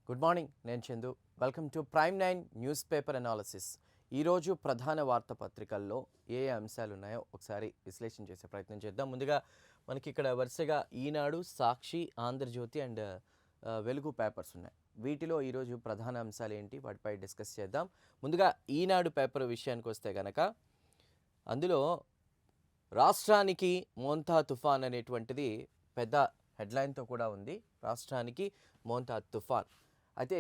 Good morning, నేను Chandu. Welcome to prime 9 news paper analysis. ఈరోజు ప్రధాన వార్తాపత్రికల్లో ఏ అంశాలు ఉన్నాయో ఒకసారి విశ్లేషణ చేసే ప్రయత్నం చేద్దాం. ముందుగా మనకి ఇక్కడ వరుసగా ఈనాడు, సాక్షి, ఆంధ్రజ్యోతి అండ్ వెలుగు పేపర్స్ ఉన్నాయి. వీటిలో ఈరోజు ప్రధాన అంశాలు ఏంటి, వాటిపై డిస్కస్ చేద్దాం. ముందుగా ఈనాడు పేపర్ విషయానికి వస్తే కనుక అందులో రాష్ట్రానికి మోంతా తుఫాన్ అనేటువంటిది పెద్ద హెడ్లైన్తో కూడా ఉంది. రాష్ట్రానికి మోంతా తుఫాన్ అయితే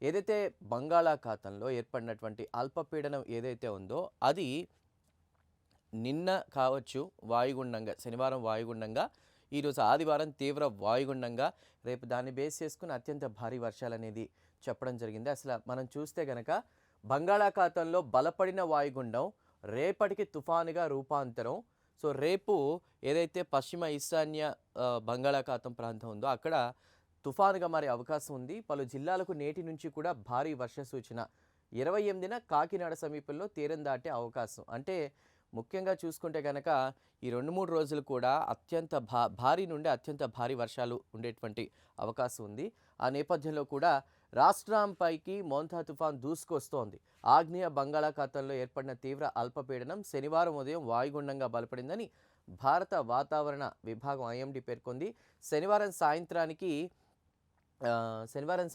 ఏదైతే బంగాళాఖాతంలో ఏర్పడినటువంటి అల్పపీడనం ఏదైతే ఉందో అది నిన్న కావచ్చు వాయుగుండంగా, శనివారం వాయుగుండంగా, ఈరోజు ఆదివారం తీవ్ర వాయుగుండంగా, రేపు దాన్ని బేస్ చేసుకుని అత్యంత భారీ వర్షాలు అనేది చెప్పడం జరిగింది. అసలు మనం చూస్తే కనుక బంగాళాఖాతంలో బలపడిన వాయుగుండం రేపటికి తుఫానుగా రూపాంతరం. సో రేపు ఏదైతే పశ్చిమ ఈశాన్య బంగాళాఖాతం ప్రాంతం ఉందో అక్కడ తుఫానుగా మారే అవకాశం ఉంది. పలు జిల్లాలకు నేటి నుంచి కూడా భారీ వర్ష సూచన. 28న కాకినాడ సమీపంలో తీరం దాటే అవకాశం. అంటే ముఖ్యంగా చూసుకుంటే కనుక ఈ 2-3 రోజులు కూడా అత్యంత భారీ నుండి అత్యంత భారీ వర్షాలు ఉండేటువంటి అవకాశం ఉంది. ఆ నేపథ్యంలో కూడా రాష్ట్రంపైకి మోంతా తుఫాన్ దూసుకొస్తోంది. ఆగ్నేయ బంగాళాఖాతంలో ఏర్పడిన తీవ్ర అల్పపీడనం శనివారం ఉదయం వాయుగుండంగా బలపడిందని భారత వాతావరణ విభాగం ఐఎండీ పేర్కొంది. శనివారం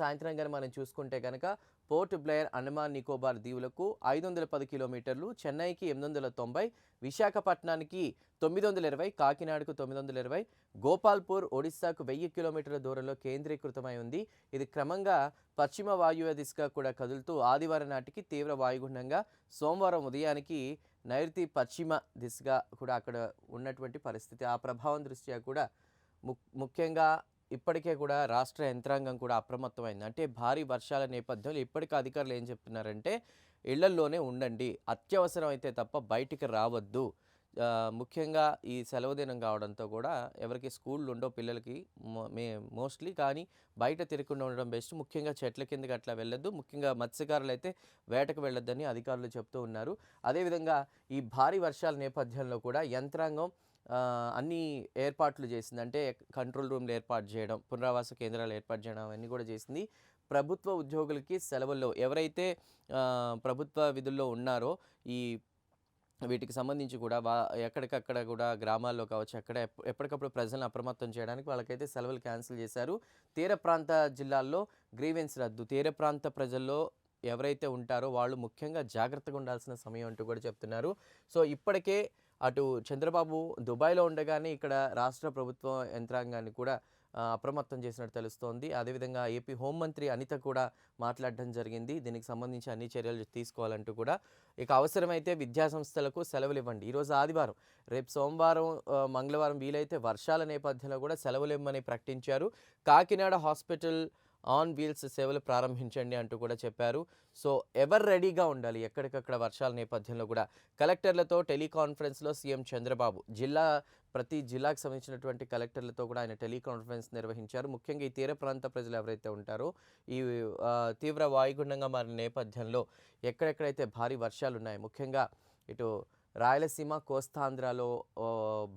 సాయంత్రం కనుక మనం చూసుకుంటే కనుక పోర్ట్ బ్లెయిర్, అండమాన్ నికోబార్ దీవులకు 510 కిలోమీటర్లు, చెన్నైకి 890, విశాఖపట్నానికి 920, కాకినాడకు 920, గోపాల్పూర్ ఒడిశాకు 1000 కిలోమీటర్ల దూరంలో కేంద్రీకృతమై ఉంది. ఇది క్రమంగా పశ్చిమ వాయువ్య దిశగా కూడా కదులుతూ ఆదివారం నాటికి తీవ్ర వాయుగుండంగా, సోమవారం ఉదయానికి నైరుతి పశ్చిమ దిశగా కూడా అక్కడ ఉన్నటువంటి పరిస్థితి. ఆ ప్రభావం దృష్ట్యా కూడా ముఖ్యంగా ఇప్పటికే కూడా రాష్ట్ర యంత్రాంగం కూడా అప్రమత్తమైంది. అంటే భారీ వర్షాల నేపథ్యంలో ఇప్పటికీ అధికారులు ఏం చెప్తున్నారంటే ఇళ్లల్లోనే ఉండండి, అత్యవసరం అయితే తప్ప బయటికి రావద్దు. ముఖ్యంగా ఈ సెలవు దినం కావడంతో కూడా ఎవరికి స్కూళ్ళు ఉండవు పిల్లలకి మోస్ట్లీ, కానీ బయట తిరగకుండా ఉండడం బెస్ట్. ముఖ్యంగా చెట్ల కిందకి అట్లా వెళ్ళొద్దు. ముఖ్యంగా మత్స్యకారులు అయితే వేటకు వెళ్ళొద్దని అధికారులు చెప్తూ ఉన్నారు. అదేవిధంగా ఈ భారీ వర్షాల నేపథ్యంలో కూడా యంత్రాంగం అన్ని ఏర్పాట్లు చేసింది. అంటే కంట్రోల్ రూమ్లు ఏర్పాటు చేయడం, పునరావాస కేంద్రాలు ఏర్పాటు చేయడం అవన్నీ కూడా చేసింది. ప్రభుత్వ ఉద్యోగులకి సెలవుల్లో ఎవరైతే ప్రభుత్వ విధుల్లో ఉన్నారో ఈ వీటికి సంబంధించి కూడా ఎక్కడికక్కడ కూడా గ్రామాల్లో కావచ్చు అక్కడ ఎప్పటికప్పుడు ప్రజలను అప్రమత్తం చేయడానికి వాళ్ళకైతే సెలవులు క్యాన్సిల్ చేశారు. తీర ప్రాంత జిల్లాల్లో గ్రీవెన్స్ రద్దు. తీర ప్రాంత ప్రజల్లో ఎవరైతే ఉంటారో వాళ్ళు ముఖ్యంగా జాగ్రత్తగా ఉండాల్సిన సమయం అంటూ కూడా చెప్తున్నారు. సో ఇప్పటికే అటు చంద్రబాబు దుబాయ్లో ఉండగానే ఇక్కడ రాష్ట్ర ప్రభుత్వ యంత్రాంగాన్ని కూడా అప్రమత్తం చేసినట్టు తెలుస్తోంది. అదేవిధంగా ఏపీ హోంమంత్రి అనిత కూడా మాట్లాడడం జరిగింది. దీనికి సంబంధించి అన్ని చర్యలు తీసుకోవాలంటూ కూడా. ఇక అవసరమైతే విద్యాసంస్థలకు సెలవులు ఇవ్వండి. ఈరోజు ఆదివారం, రేపు సోమవారం, మంగళవారం వీలైతే వర్షాల నేపథ్యంలో కూడా సెలవులు ఇవ్వమని ప్రకటించారు. కాకినాడ హాస్పిటల్ ఆన్ వీల్స్ సేవలు ప్రారంభించండి అంటూ కూడా చెప్పారు. సో ఎవరు రెడీగా ఉండాలి ఎక్కడికక్కడ వర్షాల నేపథ్యంలో కూడా. కలెక్టర్లతో టెలికాన్ఫరెన్స్లో సీఎం చంద్రబాబు ప్రతి జిల్లాకు సంబంధించినటువంటి కలెక్టర్లతో కూడా ఆయన టెలికాన్ఫరెన్స్ నిర్వహించారు. ముఖ్యంగా ఈ తీర ప్రాంత ప్రజలు ఎవరైతే ఉంటారో ఈ తీవ్ర వాయుగుండంగా మారిన నేపథ్యంలో ఎక్కడెక్కడైతే భారీ వర్షాలు ఉన్నాయి, ముఖ్యంగా ఇటు రాయలసీమ, కోస్తాంధ్రలో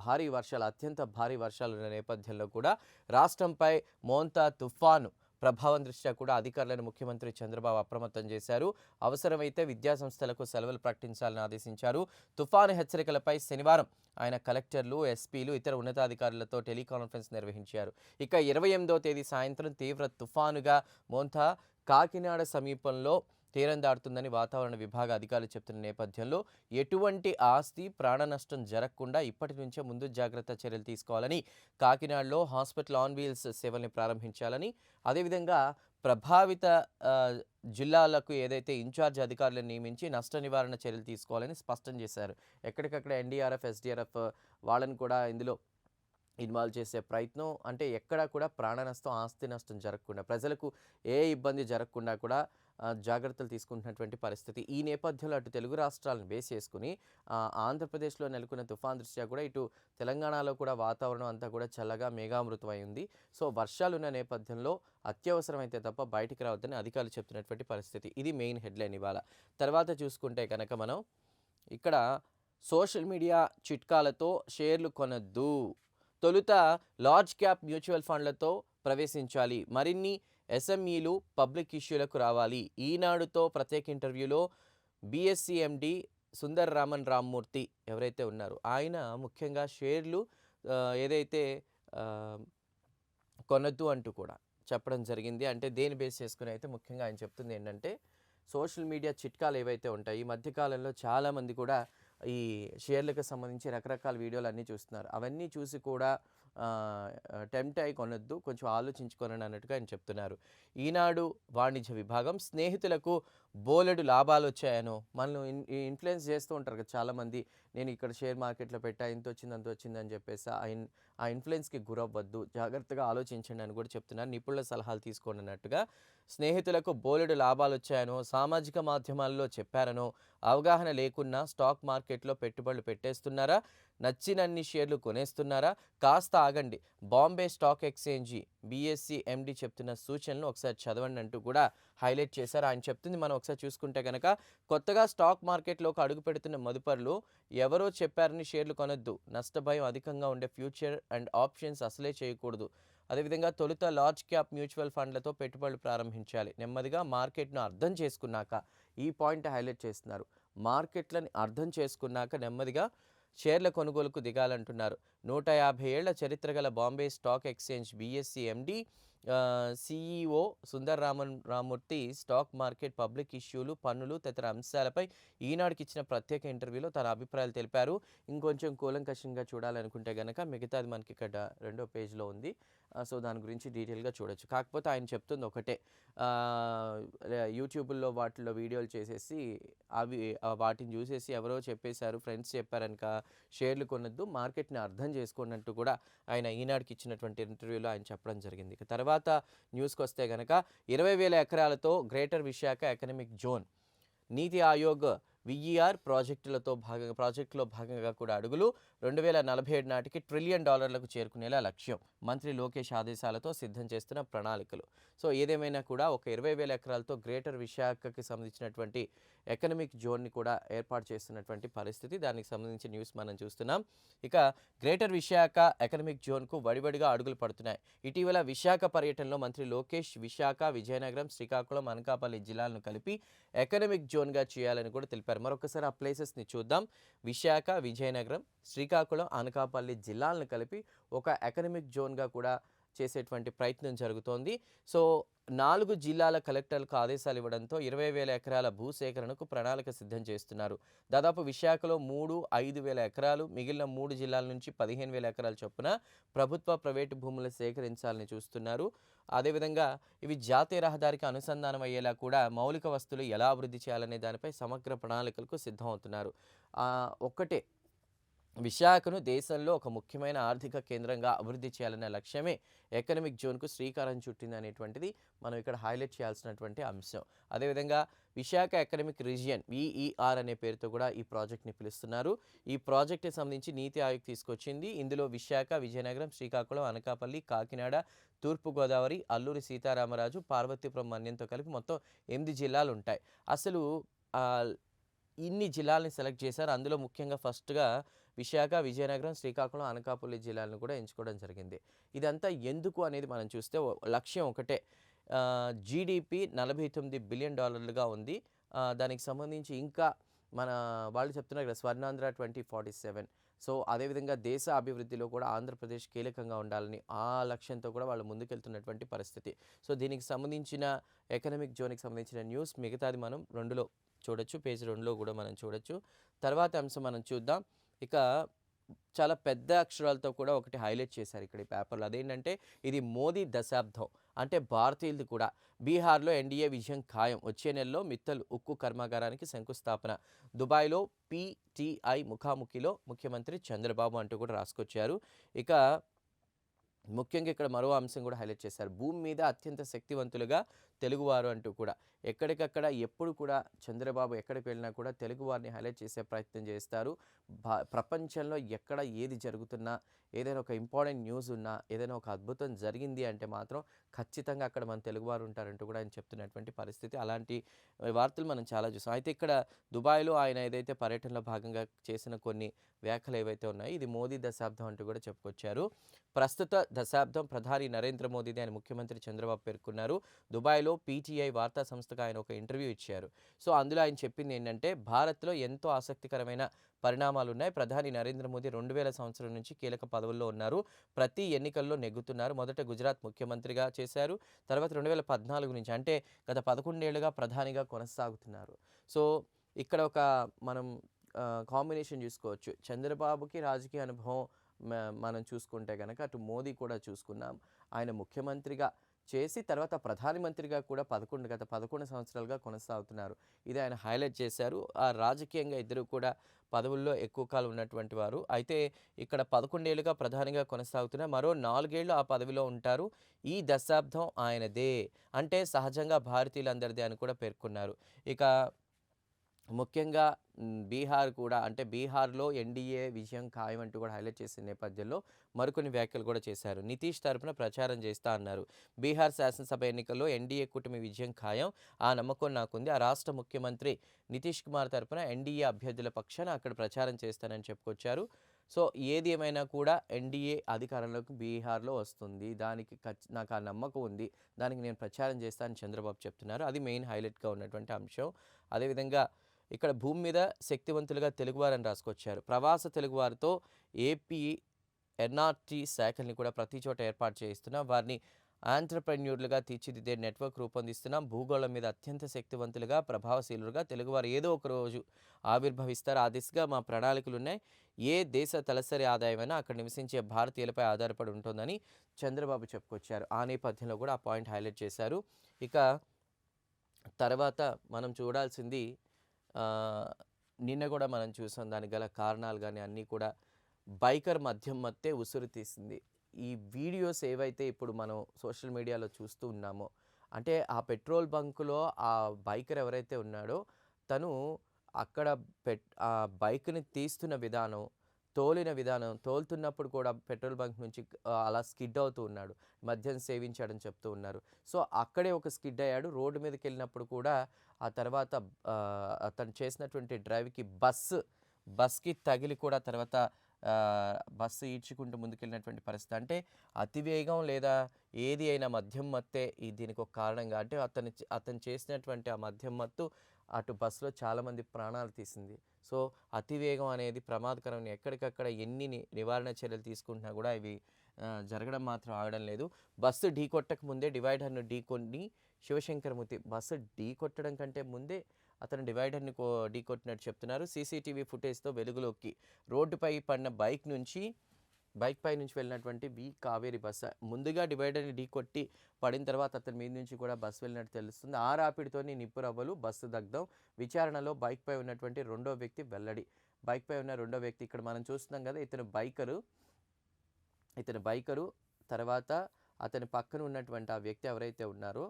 భారీ వర్షాలు, అత్యంత భారీ వర్షాలు ఉన్న నేపథ్యంలో కూడా రాష్ట్రంపై మోంతా తుఫాను ప్రభావం దృష్ట్యా కూడా అధికారులను ముఖ్యమంత్రి చంద్రబాబు అప్రమత్తం చేశారు. అవసరమైతే విద్యాసంస్థలకు సెలవులు ప్రకటించాలని ఆదేశించారు. తుఫాను హెచ్చరికలపై శనివారం ఆయన కలెక్టర్లు, ఎస్పీలు, ఇతర ఉన్నతాధికారులతో టెలికాన్ఫరెన్స్ నిర్వహించారు. ఇక 28వ తేదీ సాయంత్రం తీవ్ర తుఫానుగా మోంతా కాకినాడ సమీపంలో తీరం దాటుతుందని వాతావరణ విభాగ అధికారులు చెప్తున్న నేపథ్యంలో ఎటువంటి ఆస్తి, ప్రాణ నష్టం జరగకుండా ఇప్పటి నుంచే ముందు జాగ్రత్త చర్యలు తీసుకోవాలని, కాకినాడలో హాస్పిటల్ ఆన్ వీల్స్ సేవల్ని ప్రారంభించాలని, అదేవిధంగా ప్రభావిత జిల్లాలకు ఏదైతే ఇన్ఛార్జ్ అధికారులను నియమించి నష్ట నివారణ చర్యలు తీసుకోవాలని స్పష్టం చేశారు. ఎక్కడికక్కడ ఎన్డీఆర్ఎఫ్, ఎస్డీఆర్ఎఫ్ వాళ్ళని కూడా ఇందులో ఇన్వాల్వ్ చేసే ప్రయత్నం. అంటే ఎక్కడా కూడా ప్రాణ నష్టం, ఆస్తి నష్టం జరగకుండా, ప్రజలకు ఏ ఇబ్బంది జరగకుండా కూడా జాగ్రత్తలు తీసుకుంటున్నటువంటి పరిస్థితి. ఈ నేపథ్యంలో అటు తెలుగు రాష్ట్రాలను బేస్ చేసుకుని ఆంధ్రప్రదేశ్లో నెలకొన్న తుఫాన్ దృష్ట్యా కూడా ఇటు తెలంగాణలో కూడా వాతావరణం అంతా కూడా చల్లగా మేఘామృతమై ఉంది. సో వర్షాలు ఉన్న నేపథ్యంలో అత్యవసరమైతే తప్ప బయటికి రావద్దని అధికారులు చెప్తున్నటువంటి పరిస్థితి. ఇది మెయిన్ హెడ్లైన్ ఇవాళ. తర్వాత చూసుకుంటే కనుక మనం ఇక్కడ సోషల్ మీడియా చిట్కాలతో షేర్లు కొనద్దు, తొలుత లార్జ్ క్యాప్ మ్యూచువల్ ఫండ్లతో ప్రవేశించాలి, మరిన్ని ఎస్ఎంఈలు పబ్లిక్ ఇష్యూలకు రావాలి. ఈనాడుతో ప్రత్యేక ఇంటర్వ్యూలో బీఎస్సీ ఎండి సుందర్ రామన్ రామ్మూర్తి ఎవరైతే ఉన్నారో ఆయన ముఖ్యంగా షేర్లు ఏదైతే ఆహ్, కొనొద్దు అంటూ కూడా చెప్పడం జరిగింది. అంటే దేని బేస్ చేసుకొని అయితే ముఖ్యంగా ఆయన చెప్తుంది ఏంటంటే సోషల్ మీడియా చిట్కాలు ఏవైతే ఉంటాయి ఈ మధ్య కాలంలో చాలామంది కూడా ఈ షేర్లకు సంబంధించి రకరకాల వీడియోలు అన్నీ చూస్తున్నారు. అవన్నీ చూసి కూడా టెంప్ట్ అయి కొనొద్దు, కొంచెం ఆలోచించి కొనండి అన్నట్టుగా ఆయన చెప్తున్నారు. ఈనాడు వాణిజ్య విభాగం స్నేహితులకు బోలెడు లాభాలు వచ్చాయనో మనల్ని ఇన్ఫ్లుయెన్స్ చేస్తూ ఉంటారు కదా చాలామంది. నేను ఇక్కడ షేర్ మార్కెట్లో పెట్టా, ఇంత వచ్చింది అంత వచ్చింది అని చెప్పేసి ఆ ఇన్ఫ్లుయెన్స్కి గురవ్వద్దు, జాగ్రత్తగా ఆలోచించండి అని కూడా చెప్తున్నారు. నిపుణుల సలహాలు తీసుకోండి అన్నట్టుగా. స్నేహితులకు బోలెడు లాభాలు వచ్చాయనో, సామాజిక మాధ్యమాల్లో చెప్పారనో అవగాహన లేకున్నా స్టాక్ మార్కెట్లో పెట్టుబడులు పెట్టేస్తున్నారా, నచ్చినన్ని షేర్లు కొనేస్తున్నారా, కాస్త ఆగండి. బాంబే స్టాక్ ఎక్స్చేంజి బీఎస్సీ ఎండి చెప్తున్న సూచనలు ఒకసారి చదవండి అంటూ కూడా హైలైట్ చేశారు. ఆయన చెప్తుంది మనం ఒకసారి చూసుకుంటే కనుక కొత్తగా స్టాక్ మార్కెట్లోకి అడుగు పెడుతున్న మదుపరులు ఎవరో చెప్పారని షేర్లు కొనొద్దు. నష్టభయం అధికంగా ఉండే ఫ్యూచర్ అండ్ ఆప్షన్స్ అసలే చేయకూడదు. అదేవిధంగా తొలుత లార్జ్ క్యాప్ మ్యూచువల్ ఫండ్లతో పెట్టుబడులు ప్రారంభించాలి. నెమ్మదిగా మార్కెట్ను అర్థం చేసుకున్నాక ఈ పాయింట్ హైలైట్ చేస్తున్నారు. మార్కెట్లని అర్థం చేసుకున్నాక నెమ్మదిగా షేర్ల కొనుగోలుకు దిగాలంటున్నారు. 150 ఏళ్ల చరిత్ర గల Bombay stock exchange BSE MD CEO Sundar Ramamurthy stock market, public ఇష్యూలు, పన్నులు తదితర అంశాలపై ఈనాడుకి ఇచ్చిన ప్రత్యేక ఇంటర్వ్యూలో తన అభిప్రాయాలు తెలిపారు. ఇంకొంచెం కూలంకషంగా చూడాలనుకుంటే కనుక మిగతాది మనకి ఇక్కడ రెండో పేజ్లో ఉంది. సో దాని గురించి డీటెయిల్గా చూడొచ్చు. కాకపోతే ఆయన చెప్తుంది ఒకటే, యూట్యూబ్లో వాటిల్లో వీడియోలు చేసేసి అవి వాటిని చూసేసి ఎవరో చెప్పేశారు, ఫ్రెండ్స్ చెప్పారనుక షేర్లు కొనొద్దు, మార్కెట్ని అర్థం చేసుకోండి అంటూ కూడా ఆయన ఈనాడుకి ఇచ్చినటువంటి ఇంటర్వ్యూలో ఆయన చెప్పడం జరిగింది. ఇక తర్వాత న్యూస్కి వస్తే కనుక 20,000 ఎకరాలతో గ్రేటర్ విశాఖ ఎకనమిక్ జోన్, నీతి ఆయోగ్ విఈఆర్ ప్రాజెక్టులో భాగంగా కూడా అడుగులు. 2047 నాటికి $1 ట్రిలియన్ చేరుకునేలా లక్ష్యం. మంత్రి లోకేష్ ఆదేశాలతో సిద్ధం చేస్తున్న ప్రణాళికలు. సో ఏదేమైనా కూడా ఒక 20,000 ఎకరాలతో గ్రేటర్ విశాఖకి సంబంధించినటువంటి ఎకనమిక్ జోన్ని కూడా ఏర్పాటు చేస్తున్నటువంటి పరిస్థితి. దానికి సంబంధించిన న్యూస్ మనం చూస్తున్నాం. ఇక గ్రేటర్ విశాఖ ఎకనమిక్ జోన్కు వడివడిగా అడుగులు పడుతున్నాయి. ఇటీవల విశాఖ పర్యటనలో మంత్రి లోకేష్ విశాఖ, విజయనగరం, శ్రీకాకుళం, అనకాపల్లి జిల్లాలను కలిపి ఎకనమిక్ జోన్గా చేయాలని కూడా తెలిపారు. మరొకసారి ఆ ప్లేసెస్ని చూద్దాం. విశాఖ, విజయనగరం, శ్రీకాకుళం, అనకాపల్లి జిల్లాలను కలిపి ఒక ఎకనమిక్ జోన్గా కూడా చేసేటువంటి ప్రయత్నం జరుగుతోంది. సో 4 జిల్లాల కలెక్టర్లకు ఆదేశాలు ఇవ్వడంతో 20,000 ఎకరాల భూసేకరణకు ప్రణాళిక సిద్ధం చేస్తున్నారు. దాదాపు విశాఖలో 5,000 ఎకరాలు, మిగిలిన 3 జిల్లాల నుంచి 15,000 ఎకరాల చొప్పున ప్రభుత్వ, ప్రైవేటు భూములు సేకరించాలని చూస్తున్నారు. అదేవిధంగా ఇవి జాతీయ రహదారికి అనుసంధానం అయ్యేలా కూడా మౌలిక వస్తువులు ఎలా అభివృద్ధి చేయాలనే దానిపై సమగ్ర ప్రణాళికలకు సిద్ధమవుతున్నారు. ఒక్కటే, విశాఖను దేశంలో ఒక ముఖ్యమైన ఆర్థిక కేంద్రంగా అభివృద్ధి చేయాలనే లక్ష్యమే ఎకనమిక్ జోన్కు శ్రీకారం చుట్టింది అనేటువంటిది మనం ఇక్కడ హైలైట్ చేయాల్సినటువంటి అంశం. అదేవిధంగా విశాఖ ఎకనమిక్ రీజియన్ విఈఆర్ అనే పేరుతో కూడా ఈ ప్రాజెక్ట్ని పిలుస్తున్నారు. ఈ ప్రాజెక్ట్కి సంబంధించి నీతి ఆయోగ్ తీసుకొచ్చింది. ఇందులో విశాఖ, విజయనగరం, శ్రీకాకుళం, అనకాపల్లి, కాకినాడ, తూర్పుగోదావరి, అల్లూరి సీతారామరాజు, పార్వతీపురం మన్యంతో కలిపి మొత్తం 8 జిల్లాలు ఉంటాయి. అసలు ఇన్ని జిల్లాలని సెలెక్ట్ చేశారు. అందులో ముఖ్యంగా ఫస్ట్గా విశాఖ, విజయనగరం, శ్రీకాకుళం, అనకాపల్లి జిల్లాలను కూడా ఎంచుకోవడం జరిగింది. ఇదంతా ఎందుకు అనేది మనం చూస్తే లక్ష్యం ఒకటే. జీడిపి $49 బిలియన్ ఉంది. దానికి సంబంధించి ఇంకా మన వాళ్ళు చెప్తున్నారు కదా, స్వర్ణాంధ్ర 2047. సో అదేవిధంగా దేశ అభివృద్ధిలో కూడా ఆంధ్రప్రదేశ్ కీలకంగా ఉండాలని ఆ లక్ష్యంతో కూడా వాళ్ళు ముందుకెళ్తున్నటువంటి పరిస్థితి. సో దీనికి సంబంధించిన ఎకనమిక్ జోన్కి సంబంధించిన న్యూస్ మిగతాది మనం 2లో చూడొచ్చు, పేజ్ 2లో కూడా మనం చూడొచ్చు. తర్వాత అంశం మనం చూద్దాం. ఇక చాలా పెద్ద అక్షరాలతో కూడా ఒకటి హైలైట్ చేశారు ఇక్కడ ఈ పేపర్లో. అదేంటంటే ఇది మోదీ దశాబ్దం, అంటే భారతీయులది కూడా. బీహార్లో ఎన్డీఏ విజయం ఖాయం. వచ్చే నెలలో మిత్తల్ ఉక్కు కర్మాగారానికి శంకుస్థాపన. దుబాయ్లో పీటీఐ ముఖాముఖిలో ముఖ్యమంత్రి చంద్రబాబు అంటూ కూడా రాసుకొచ్చారు. ఇక ముఖ్యంగా ఇక్కడ మరో అంశం కూడా హైలైట్ చేశారు. భూమి మీద అత్యంత శక్తివంతులుగా తెలుగువారు అంటూ కూడా. ఎక్కడికక్కడ ఎప్పుడు కూడా చంద్రబాబు ఎక్కడికి వెళ్ళినా కూడా తెలుగువారిని హైలైట్ చేసే ప్రయత్నం చేస్తారు. ప్రపంచంలో ఎక్కడ ఏది జరుగుతున్నా, ఏదైనా ఒక ఇంపార్టెంట్ న్యూస్ ఉన్నా, ఏదైనా ఒక అద్భుతం జరిగింది అంటే మాత్రం ఖచ్చితంగా అక్కడ మన తెలుగువారు ఉంటారంటూ కూడా ఆయన చెప్తున్నటువంటి పరిస్థితి. అలాంటి వార్తలు మనం చాలా చూసాం. అయితే ఇక్కడ దుబాయ్లో ఆయన ఏదైతే పర్యటనలో భాగంగా చేసిన కొన్ని వ్యాఖ్యలు ఏవైతే ఉన్నాయో ఇది మోదీ దశాబ్దం అంటూ కూడా చెప్పుకొచ్చారు. ప్రస్తుత దశాబ్దం ప్రధాని నరేంద్ర మోదీదే అని ముఖ్యమంత్రి చంద్రబాబు పేర్కొన్నారు. దుబాయ్‌లో పీటీఐ వార్తా సంస్థకు ఆయన ఒక ఇంటర్వ్యూ ఇచ్చారు. సో, అందులో ఆయన చెప్పింది ఏంటంటే, భారత్‌లో ఎంతో ఆసక్తికరమైన పరిణామాలున్నాయి. ప్రధాని నరేంద్ర మోదీ 2000 సంవత్సరం నుంచి కీలక పదవుల్లో ఉన్నారు. ప్రతి ఎన్నికల్లో నెగ్గుతున్నారు. మొదట గుజరాత్ ముఖ్యమంత్రిగా చేశారు. తర్వాత 2014 నుంచి అంటే గత 11 ఏళ్లుగా ప్రధానిగా కొనసాగుతున్నారు. సో, ఇక్కడ ఒక మనం కాంబినేషన్ చూసుకోవచ్చు. చంద్రబాబుకి రాజకీయ అనుభవం మ మనం చూసుకుంటే గనక అటు మోదీ కూడా చూసుకున్నాం. ఆయన ముఖ్యమంత్రిగా చేసి తర్వాత ప్రధానమంత్రిగా కూడా గత 11 సంవత్సరాలుగా కొనసాగుతున్నారు. ఇది ఆయన హైలైట్ చేశారు. రాజకీయంగా ఇద్దరు కూడా పదవుల్లో ఎక్కువ కాలం ఉన్నటువంటి వారు. అయితే ఇక్కడ 11 ఏళ్లుగా ప్రధానిగా కొనసాగుతున్న మరో 4 ఏళ్లు ఆ పదవిలో ఉంటారు. ఈ దశాబ్దం ఆయనదే. అంటే సహజంగా భారతీయులందరిదే అని కూడా పేర్కొన్నారు. ఇక ముఖ్యంగా బీహార్ కూడా అంటే బీహార్‌లో ఎన్‌డీఏ విజయం ఖాయం అంటూ కూడా హైలైట్ చేసిన నేపథ్యంలో మరికొన్ని వ్యాఖ్యలు కూడా చేశారు. నితీష్ తరపున ప్రచారం చేస్తా అన్నారు. బీహార్ శాసనసభ ఎన్నికల్లో ఎన్‌డీఏ కూటమి విజయం ఖాయం. ఆ నమ్మకం నాకుంది. ఆ రాష్ట్ర ముఖ్యమంత్రి నితీష్ కుమార్ తరపున ఎన్‌డీఏ అభ్యర్థుల పక్షాన అక్కడ ప్రచారం చేస్తానని చెప్పుకొచ్చారు. సో, ఏది ఏమైనా కూడా ఎన్‌డీఏ అధికారంలోకి బీహార్‌లో వస్తుంది. దానికి నాకు ఆ నమ్మకం ఉంది. దానికి నేను ప్రచారం చేస్తా అని చంద్రబాబు చెప్తున్నారు. అది మెయిన్ హైలైట్‌గా ఉన్నటువంటి అంశం. అదేవిధంగా ఇక్కడ భూమి మీద శక్తివంతులుగా తెలుగువారని రాసుకొచ్చారు. ప్రవాస తెలుగువారితో ఏపీ ఎన్ఆర్టీ శాఖల్ని కూడా ప్రతి చోట ఏర్పాటు చేయిస్తున్నాం. వారిని ఆంట్రప్రెన్యూర్లుగా తీర్చిదిద్దే నెట్వర్క్ రూపొందిస్తున్నాం. భూగోళం మీద అత్యంత శక్తివంతులుగా, ప్రభావశీలుగా తెలుగువారు ఏదో ఒక రోజు ఆవిర్భవిస్తారు. ఆ దిశగా మా ప్రణాళికలున్నాయి. ఏ దేశ తలసరి ఆదాయమైనా అక్కడ నివసించే భారతీయులపై ఆధారపడి ఉంటుందని చంద్రబాబు చెప్పుకొచ్చారు. ఆ నేపథ్యంలో కూడా ఆ పాయింట్ హైలైట్ చేశారు. ఇక తర్వాత మనం చూడాల్సింది ఆహ్, నిన్న కూడా మనం చూసాం. దానికి గల కారణాలు గాని అన్నీ కూడా బైకర్ మద్యం మత్తే ఉసురు తీసింది. ఈ వీడియోస్ ఏవైతే ఇప్పుడు మనం సోషల్ మీడియాలో చూస్తూ ఉన్నామో, అంటే ఆ పెట్రోల్ బంక్‌లో ఆ బైకర్ ఎవరైతే ఉన్నాడో తను అక్కడ ఆ బైక్‌ని తీస్తున్న విధానం, తోలిన విధానం, తోలుతున్నప్పుడు కూడా పెట్రోల్ బంక్ నుంచి అలా స్కిడ్ అవుతూ ఉన్నాడు. మద్యం సేవించాడని చెప్తూ ఉన్నారు. సో, అక్కడే ఒక స్కిడ్ అయ్యాడు. రోడ్డు మీదకెళ్ళినప్పుడు కూడా ఆ తర్వాత అతను చేసినటువంటి డ్రైవ్‌కి బస్‌కి తగిలి కూడా తర్వాత బస్సు ఈడ్చుకుంటూ ముందుకెళ్ళినటువంటి పరిస్థితి. అంటే అతివేగం లేదా ఏది అయినా మద్యం మత్తే దీనికొక కారణంగా అంటే అతను చేసినటువంటి ఆ మద్యం మత్తు అటు బస్సులో చాలామంది ప్రాణాలు తీసింది. సో, అతివేగం అనేది ప్రమాదకరం. ఎక్కడికక్కడ ఎన్ని నివారణ చర్యలు తీసుకుంటున్నా కూడా ఇవి జరగడం మాత్రం ఆగడం లేదు. బస్సు ఢీకొట్టక ముందే డివైడర్‌ను ఢీకొని శివశంకరమూర్తి బస్సు ఢీకొట్టడం కంటే ముందే అతను డివైడర్‌ని ఢీకొట్టినట్టు చెప్తున్నారు. సీసీటీవీ ఫుటేజ్‌తో వెలుగులోకి రోడ్డుపై పడిన బైక్ పై నుంచి వెళ్ళినటువంటి కావేరి బస్సు ముందుగా డివైడర్‌ని ఢీకొట్టి పడిన తర్వాత అతని మీద నుంచి కూడా బస్సు వెళ్ళినట్టు తెలుస్తుంది. ఆ రాపిడితోని నిప్పురవ్వలు, బస్సు దగ్ధం. విచారణలో బైక్‌పై ఉన్నటువంటి రెండో వ్యక్తి వెల్లడి. బైక్‌పై ఉన్న రెండో వ్యక్తి ఇక్కడ మనం చూస్తున్నాం కదా! ఇతను బైకరు. తర్వాత అతని పక్కన ఉన్నటువంటి ఆ వ్యక్తి ఎవరైతే ఉన్నారో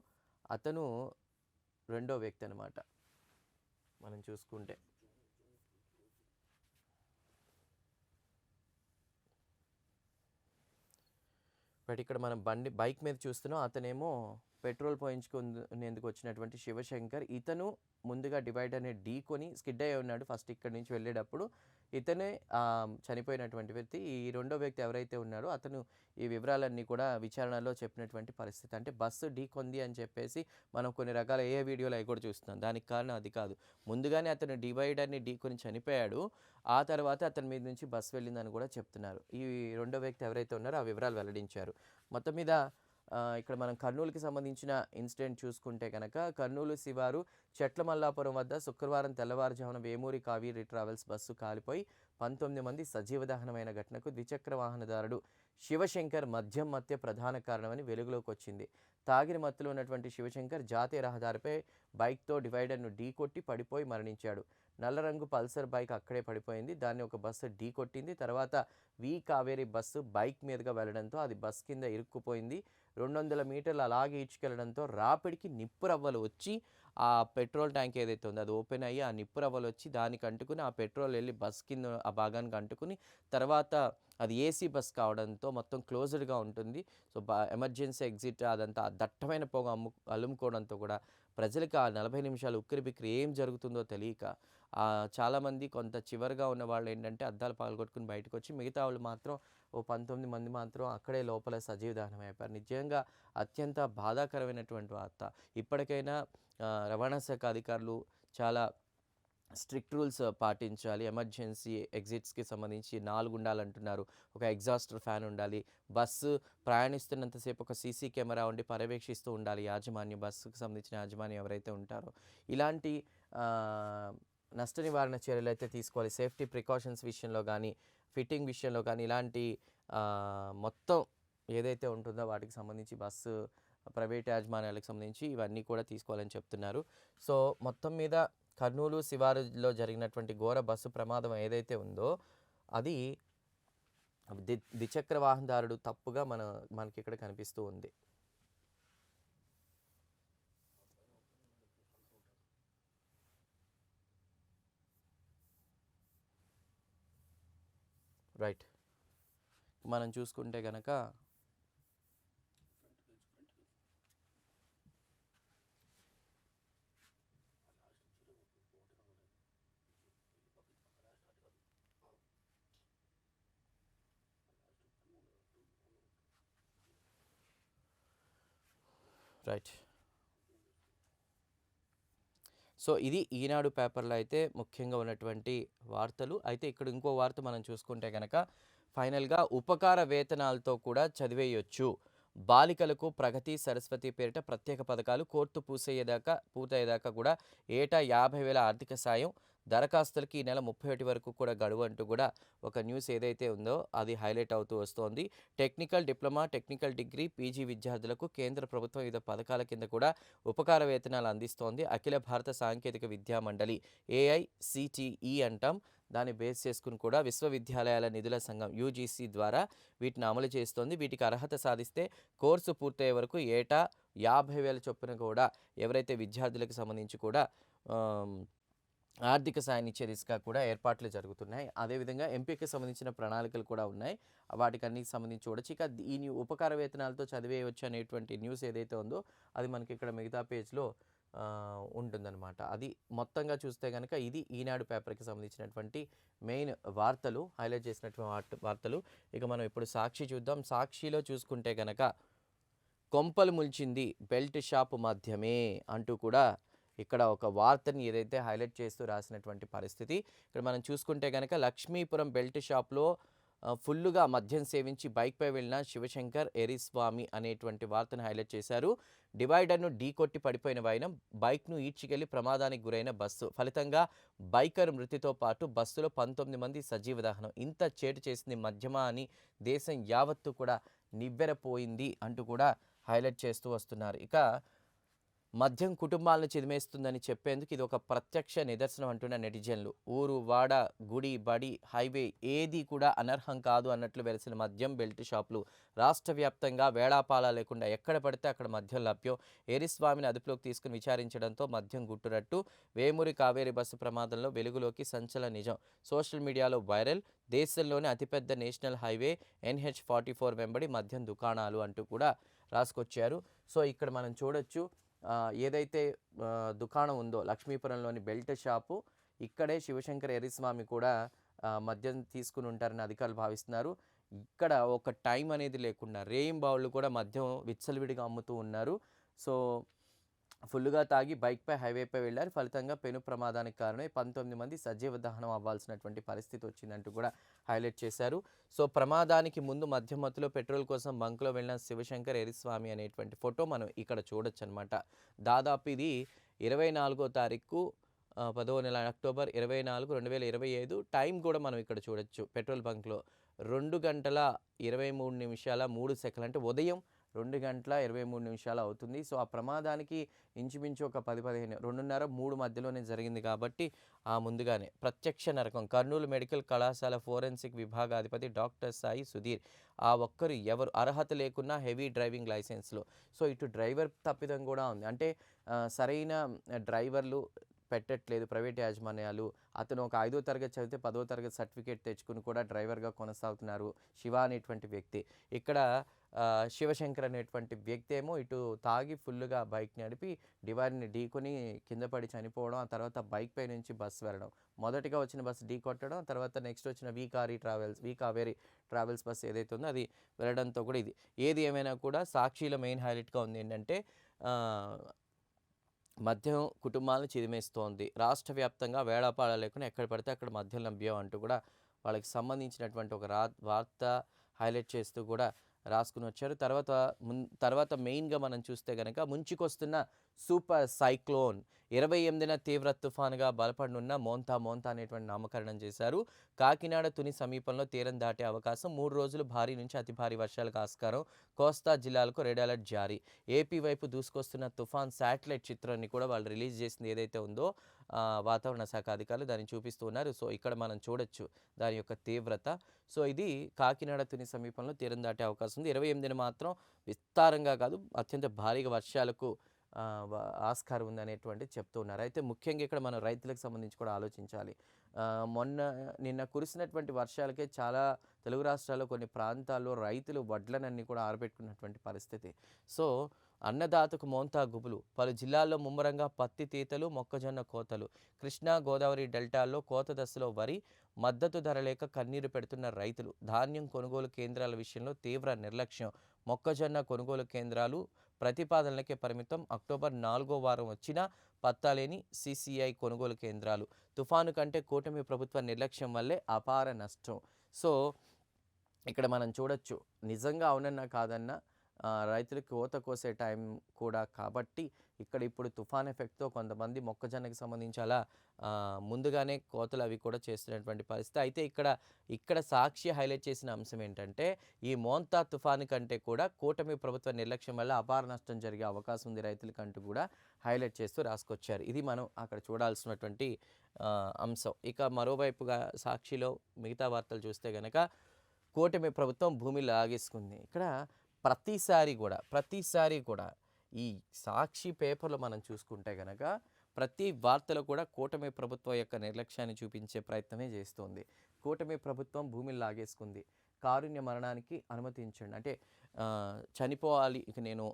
అతను రెండో వ్యక్తి అనమాట. మనం చూసుకుంటే. బట్ ఇక్కడ మనం బైక్ మీద చూస్తున్నాం. అతనేమో పెట్రోల్ పోయించుకునేందుకు వచ్చినటువంటి శివశంకర్. ఇతను ముందుగా డివైడర్‌ని ఢీకొని స్కిడ్ అయ్యి ఉన్నాడు. ఫస్ట్ ఇక్కడి నుంచి వెళ్ళేటప్పుడు. ఇతనే చనిపోయినటువంటి వ్యక్తి. ఈ రెండో వ్యక్తి ఎవరైతే ఉన్నాడో అతను ఈ వివరాలన్నీ కూడా విచారణలో చెప్పినటువంటి పరిస్థితి. అంటే బస్సు ఢీకొంది అని చెప్పేసి మనం కొన్ని రకాల వీడియోలు అవి కూడా చూస్తున్నాం. దానికి కారణం అది కాదు. ముందుగానే అతను డివైడర్‌ని ఢీకొని చనిపోయాడు. ఆ తర్వాత అతని మీద నుంచి బస్సు వెళ్ళిందని కూడా చెప్తున్నారు. ఈ రెండో వ్యక్తి ఎవరైతే ఉన్నారో ఆ వివరాలు వెల్లడించారు. మొత్తం మీద ఇక్కడ మనం కర్నూలుకి సంబంధించిన ఇన్సిడెంట్ చూసుకుంటే కనుక కర్నూలు శివారు చెట్లమల్లాపురం వద్ద శుక్రవారం తెల్లవారుజామున వేమూరి కావేరి ట్రావెల్స్ బస్సు కాలిపోయి 19 మంది సజీవ దహనమైన ఘటనకు ద్విచక్ర వాహనదారుడు శివశంకర్ మద్యం మత్య ప్రధాన కారణమని వెలుగులోకి వచ్చింది. తాగిన మత్తులో ఉన్నటువంటి శివశంకర్ జాతీయ రహదారిపై బైక్తో డివైడర్ను ఢీకొట్టి పడిపోయి మరణించాడు. నల్ల రంగు పల్సర్ బైక్ అక్కడే పడిపోయింది. దాన్ని ఒక బస్సు ఢీకొట్టింది. తర్వాత కావేరి బస్సు బైక్ మీదుగా వెళ్లడంతో అది బస్ కింద ఇరుక్కుపోయింది. 200 మీటర్లు అలాగే ఈడ్చుకెళ్లడంతో రాపిడికి నిప్పురవ్వలు వచ్చి ఆ పెట్రోల్ ట్యాంక్ ఏదైతే ఉందో అది ఓపెన్ అయ్యి ఆ నిప్పురవ్వలు వచ్చి దానికి అంటుకుని ఆ పెట్రోల్ వెళ్ళి బస్ కింద ఆ భాగానికి అంటుకుని తర్వాత అది ఏసీ బస్ కావడంతో మొత్తం క్లోజ్డ్‌గా ఉంటుంది. సో, ఎమర్జెన్సీ ఎగ్జిట్ అదంతా దట్టమైన పొగ అలుముకోవడంతో కూడా ప్రజలకి ఆ 40 నిమిషాలు ఉక్కిరిబిక్కిరి ఏం జరుగుతుందో తెలియక చాలామంది కొంత చివరగా ఉన్న వాళ్ళు ఏంటంటే అద్దాలు పగలగొట్టుకుని బయటకు వచ్చి మిగతా వాళ్ళు మాత్రం ఓ 19 మంది మాత్రం అక్కడే లోపల సజీవ దహనం అయిపోయారు. నిజంగా అత్యంత బాధాకరమైనటువంటి వార్త. ఇప్పటికైనా రవాణా శాఖ అధికారులు చాలా స్ట్రిక్ట్ రూల్స్ పాటించాలి. ఎమర్జెన్సీ ఎగ్జిట్స్‌కి సంబంధించి 4 ఉండాలంటున్నారు. ఒక ఎగ్జాస్టర్ ఫ్యాన్ ఉండాలి. బస్సు ప్రయాణిస్తున్నంత సేపు ఒక సీసీ కెమెరా ఉండి పర్యవేక్షిస్తూ ఉండాలి యాజమాన్యం, బస్సుకు సంబంధించిన యాజమాన్యం ఎవరైతే ఉంటారో. ఇలాంటి ఆహ్, నష్ట నివారణ చర్యలైతే తీసుకోవాలి. సేఫ్టీ ప్రికాషన్స్ విషయంలో గానీ, ఫిట్టింగ్ విషయంలో కానీ ఇలాంటి మొత్తం ఏదైతే ఉంటుందో వాటికి సంబంధించి బస్సు ప్రైవేట్ యాజమాన్యాలకు సంబంధించి ఇవన్నీ కూడా తీసుకోవాలని చెప్తున్నారు. సో, మొత్తం మీద కర్నూలు శివారులో జరిగినటువంటి ఘోర బస్సు ప్రమాదం ఏదైతే ఉందో అది ద్విచక్ర వాహనదారుడు తప్పుగా మనకిక్కడ కనిపిస్తూ ఉంది. రైట్. మనం చూసుకుంటే గనక రైట్. సో, ఇది ఈనాడు పేపర్‌లో అయితే ముఖ్యంగా ఉన్నటువంటి వార్తలు. అయితే ఇక్కడ ఇంకో వార్త మనం చూసుకుంటే గనక ఫైనల్‌గా ఉపకార వేతనాలతో కూడా చదివేయొచ్చు. బాలికలకు ప్రగతి, సరస్వతి పేరిట ప్రత్యేక పథకాలు కోర్టు పూర్తయ్యేదాకా కూడా ఏటా 50,000 ఆర్థిక సాయం. దరఖాస్తులకి ఈ నెల 31 వరకు కూడా గడువు అంటూ కూడా ఒక న్యూస్ ఏదైతే ఉందో అది హైలైట్ అవుతూ వస్తోంది. Technical diploma, technical degree, PG విద్యార్థులకు కేంద్ర ప్రభుత్వం వివిధ పథకాల కింద కూడా ఉపకార వేతనాలు అందిస్తోంది. అఖిల భారత సాంకేతిక విద్యా మండలి AICTE అంటాం. దాన్ని బేస్ చేసుకుని కూడా విశ్వవిద్యాలయాల నిధుల సంఘం UGC ద్వారా వీటిని అమలు చేస్తోంది. వీటికి అర్హత సాధిస్తే కోర్సు పూర్తయ్యే వరకు ఏటా 50,000 చొప్పున కూడా ఎవరైతే విద్యార్థులకు సంబంధించి కూడా ఆర్థిక సాయాన్ని ఇచ్చే దిశగా కూడా ఏర్పాట్లు జరుగుతున్నాయి. అదేవిధంగా ఎంపీకి సంబంధించిన ప్రణాళికలు కూడా ఉన్నాయి. వాటికన్నిటికి సంబంధించి చూడొచ్చు. ఇక ఈ ఉపకార వేతనాలతో చదివేయవచ్చు అనేటువంటి న్యూస్ ఏదైతే ఉందో అది మనకి ఇక్కడ మిగతా పేజ్‌లో ఉంటుందన్నమాట. అది మొత్తంగా చూస్తే గనక ఇది ఈనాడు పేపర్‌కి సంబంధించినటువంటి మెయిన్ వార్తలు, హైలైట్ చేసినటువంటి వార్తలు. ఇక మనం ఇప్పుడు సాక్షి చూద్దాం. సాక్షిలో చూసుకుంటే గనక కొంపలు ముంచింది బెల్ట్ షాపు మధ్యమే అంటూ కూడా ఇక్కడ ఒక వార్తని ఏదైతే హైలైట్ చేస్తూ రాసినటువంటి పరిస్థితి. ఇక్కడ మనం చూసుకుంటే గనక లక్ష్మీపురం బెల్ట్ షాప్‌లో ఫుల్లుగా మద్యం సేవించి బైక్‌పై వెళ్ళిన శివశంకర్ ఎరిస్వామి అనేటువంటి వార్తను హైలైట్ చేశారు. డివైడర్‌ను ఢీకొట్టి పడిపోయిన వైనం, బైక్‌ను ఈడ్చుకెళ్లి ప్రమాదానికి గురైన బస్సు. ఫలితంగా బైకర్ మృతితో పాటు బస్సులో 19 మంది సజీవ దహనం. ఇంత చేటు చేసింది మద్యమా అని దేశం యావత్తు కూడా నివ్వెరపోయింది అంటూ కూడా హైలైట్ చేస్తూ వస్తున్నారు. ఇక మద్యం కుటుంబాలను చిదిమేస్తుందని చెప్పేందుకు ఇది ఒక ప్రత్యక్ష నిదర్శనం అంటున్న నెటిజన్లు. ఊరు, వాడ, గుడి, బడి, హైవే ఏది కూడా అనర్హం కాదు అన్నట్లు వెలిసిన మద్యం బెల్ట్ షాపులు రాష్ట్ర వ్యాప్తంగా వేళాపాలా లేకుండా ఎక్కడ పడితే అక్కడ మద్యం లభ్యం. ఏరిస్వామిని అదుపులోకి తీసుకుని విచారించడంతో మద్యం గుట్టురట్టు. వేమూరి కావేరి బస్సు ప్రమాదంలో వెలుగులోకి సంచలన నిజం. సోషల్ మీడియాలో వైరల్. దేశంలోనే అతిపెద్ద నేషనల్ హైవే NH-44 వెంబడి మద్యం దుకాణాలు అంటూ కూడా రాసుకొచ్చారు. సో, ఇక్కడ మనం చూడొచ్చు ఏదైతే దుకాణం ఉందో లక్ష్మీపురంలోని బెల్ట్ షాపు, ఇక్కడే శివశంకర్ ఎరిస్వామి కూడా మద్యం తీసుకుని ఉంటారని అధికారులు భావిస్తున్నారు. ఇక్కడ ఒక టైం అనేది లేకుండా రేయింబావుళ్ళు కూడా మద్యం విచ్చలవిడిగా అమ్ముతూ ఉన్నారు. సో, ఫుల్లుగా తాగి బైక్‌పై హైవేపై వెళ్లారు. ఫలితంగా పెను ప్రమాదానికి కారణమై 19 మంది సజీవ దహనం అవ్వాల్సినటువంటి పరిస్థితి వచ్చిందంటూ కూడా హైలైట్ చేశారు. సో, ప్రమాదానికి ముందు మద్యం మత్తులో పెట్రోల్ కోసం బంక్‌లో వెళ్ళిన శివశంకర్ ఎరిస్వామి అనేటువంటి ఫోటో మనం ఇక్కడ చూడొచ్చనమాట. దాదాపు ఇది 24వ తారీఖు 10వ నెల అక్టోబర్ 24, 2025 టైం కూడా మనం ఇక్కడ చూడొచ్చు. పెట్రోల్ బంక్‌లో 2 గంటల 23 నిమిషాల 3 సెకన్లు అంటే ఉదయం 2 గంటల 23 నిమిషాలు అవుతుంది. సో, ఆ ప్రమాదానికి ఇంచుమించు ఒక 10, 15, 2:30, 3 మధ్యలోనే జరిగింది కాబట్టి ముందుగానే ప్రత్యక్ష నరకం. కర్నూలు మెడికల్ కళాశాల ఫోరెన్సిక్ విభాగాధిపతి డాక్టర్ సాయి సుధీర్. ఆ ఒక్కరు ఎవరు అర్హత లేకున్నా హెవీ డ్రైవింగ్ లైసెన్స్‌లో. సో, ఇటు డ్రైవర్ తప్పిదం కూడా ఉంది. అంటే సరైన డ్రైవర్లు పెట్టట్లేదు ప్రైవేట్ యాజమాన్యాలు. అతను ఒక 5వ తరగతి చదివితే 10వ తరగతి సర్టిఫికేట్ తెచ్చుకుని కూడా డ్రైవర్‌గా కొనసాగుతున్నారు శివ అనేటువంటి వ్యక్తి. ఇక్కడ శివశంకర్ అనేటువంటి వ్యక్తి ఏమో ఇటు తాగి ఫుల్లుగా బైక్ నడిపి డివైడర్‌ని ఢీకొని కింద పడి చనిపోవడం. ఆ తర్వాత బైక్ పై నుంచి బస్సు వెళ్ళడం. మొదటిగా వచ్చిన బస్సు ఢీకొట్టడం. తర్వాత నెక్స్ట్ వచ్చిన వి కావేరి ట్రావెల్స్ బస్ ఏదైతే ఉందో అది వెళ్ళడంతో కూడా ఇది. ఏది ఏమైనా కూడా సాక్షిలో మెయిన్ హైలైట్‌గా ఉంది ఏంటంటే ఆహ్, మద్యం కుటుంబాలను చిదిమేస్తోంది. రాష్ట్ర వ్యాప్తంగా వేళాపాళా లేకుండా ఎక్కడ పడితే అక్కడ మద్యం లభ్యం అంటూ కూడా వాళ్ళకి సంబంధించినటువంటి ఒక వార్త హైలైట్ చేస్తూ కూడా రాసుకుని వచ్చారు. తర్వాత మెయిన్‌గా మనం చూస్తే గనక ముంచుకొస్తున్న సూపర్ సైక్లోన్ 28న తీవ్ర తుఫానుగా బలపడనున్న మోంతా అనేటువంటి నామకరణం చేశారు. కాకినాడ తుని సమీపంలో తీరం దాటే అవకాశం, 3 రోజులు భారీ నుంచి అతి భారీ వర్షాలకు ఆస్కారం. కోస్తా జిల్లాలకు రెడ్ అలర్ట్ జారీ. ఏపీ వైపు దూసుకొస్తున్న తుఫాన్ శాటిలైట్ చిత్రాన్ని కూడా వాళ్ళు రిలీజ్ చేసింది ఏదైతే ఉందో వాతావరణ శాఖ అధికారులు దాన్ని చూపిస్తూ ఉన్నారు. సో ఇక్కడ మనం చూడొచ్చు దాని యొక్క తీవ్రత. సో ఇది కాకినాడ తుని సమీపంలో తీరం దాటే అవకాశం ఉంది. 28న మాత్రం విస్తారంగా కాదు అత్యంత భారీగా వర్షాలకు ఆస్కారం ఉందనేటువంటిది చెప్తూ ఉన్నారు. అయితే ముఖ్యంగా ఇక్కడ మనం రైతులకు సంబంధించి కూడా ఆలోచించాలి. నిన్న కురిసినటువంటి వర్షాలకే చాలా తెలుగు రాష్ట్రాల్లో కొన్ని ప్రాంతాల్లో రైతులు వడ్లనన్నీ కూడా ఆరబెట్టుకున్నటువంటి పరిస్థితి. సో అన్నదాతకు మోంతా గుబులు. పలు జిల్లాల్లో ముమ్మరంగా పత్తి తీతలు, మొక్కజొన్న కోతలు. కృష్ణా గోదావరి డెల్టాల్లో కోత దశలో వరి, మద్దతు ధర లేక కన్నీరు పెడుతున్న రైతులు. ధాన్యం కొనుగోలు కేంద్రాల విషయంలో తీవ్ర నిర్లక్ష్యం. మొక్కజొన్న కొనుగోలు కేంద్రాలు ప్రతిపాదనలకే పరిమితం. అక్టోబర్ 4వ వారం వచ్చినా పత్తాలేని సీసీఐ కొనుగోలు కేంద్రాలు. తుఫాను కంటే కూటమి ప్రభుత్వ నిర్లక్ష్యం వల్లే అపార నష్టం. సో ఇక్కడ మనం చూడొచ్చు నిజంగా అవునన్నా కాదన్నా రైతులకు కోత కోసే టైం కూడా కాబట్టి ఇక్కడ ఇప్పుడు తుఫాన్ ఎఫెక్ట్‌తో కొంతమంది మొక్కజొన్నకి సంబంధించి అలా ముందుగానే కోతలు అవి కూడా చేస్తున్నటువంటి పరిస్థితి. అయితే ఇక్కడ సాక్షి హైలైట్ చేసిన అంశం ఏంటంటే ఈ మోంతా తుఫాను కంటే కూడా కూటమి ప్రభుత్వ నిర్లక్ష్యం వల్ల అపార నష్టం జరిగే అవకాశం ఉంది రైతులకంటూ కూడా హైలైట్ చేస్తూ రాసుకొచ్చారు. ఇది మనం అక్కడ చూడాల్సినటువంటి అంశం. ఇక మరోవైపుగా సాక్షిలో మిగతా వార్తలు చూస్తే గనక కూటమి ప్రభుత్వం భూమి లాగేసుకుంది. ఇక్కడ ప్రతిసారి కూడా ఈ సాక్షి పేపర్‌లో మనం చూసుకుంటే గనక ప్రతి వార్తలో కూడా కూటమి ప్రభుత్వం యొక్క నిర్లక్ష్యాన్ని చూపించే ప్రయత్నమే చేస్తోంది. కూటమి ప్రభుత్వం భూమిని లాగేసుకుంది. కారుణ్య మరణానికి అనుమతించండి. అంటే చనిపోవాలి ఇక నేను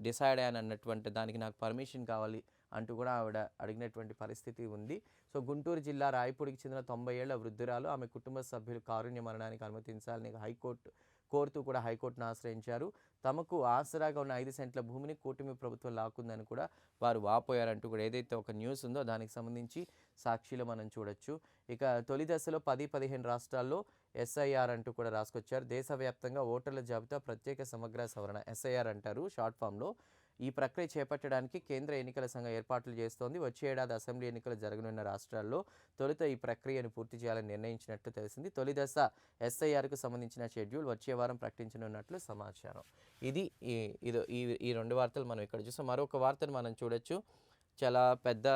డిసైడ్ అయ్యాను అన్నటువంటి దానికి నాకు పర్మిషన్ కావాలి అంటూ కూడా ఆవిడ అడిగినటువంటి పరిస్థితి ఉంది. సో గుంటూరు జిల్లా రాయపూడికి చెందిన 90 ఏళ్ల వృద్ధురాలు, ఆమె కుటుంబ సభ్యులు కారుణ్య మరణానికి అనుమతించాలని కోరుతూ కూడా హైకోర్టును ఆశ్రయించారు. తమకు ఆసరాగా ఉన్న 5 సెంట్ల భూమిని కూటమి ప్రభుత్వం లాక్కుందని కూడా వారు వాపోయారంటూ కూడా ఏదైతే ఒక న్యూస్ ఉందో దానికి సంబంధించి సాక్షిలో మనం చూడొచ్చు. ఇక తొలి దశలో 10-15 రాష్ట్రాల్లో ఎస్ఐఆర్ అంటూ కూడా రాసుకొచ్చారు. దేశవ్యాప్తంగా ఓటర్ల జాబితా ప్రత్యేక సమగ్ర సవరణ ఎస్ఐఆర్ అంటారు షార్ట్ ఫామ్‌లో. ఈ ప్రక్రియ చేపట్టడానికి కేంద్ర ఎన్నికల సంఘం ఏర్పాట్లు చేస్తోంది. వచ్చే ఏడాది అసెంబ్లీ ఎన్నికలు జరగనున్న రాష్ట్రాల్లో తొలుత ఈ ప్రక్రియను పూర్తి చేయాలని నిర్ణయించినట్టు తెలిసింది. తొలి దశ ఎస్ఐఆర్కు సంబంధించిన షెడ్యూల్ వచ్చే వారం ప్రకటించనున్నట్లు సమాచారం. ఇది ఈ 2 వార్తలు మనం ఇక్కడ చూసాం. మరొక వార్తను మనం చూడొచ్చు. చాలా పెద్ద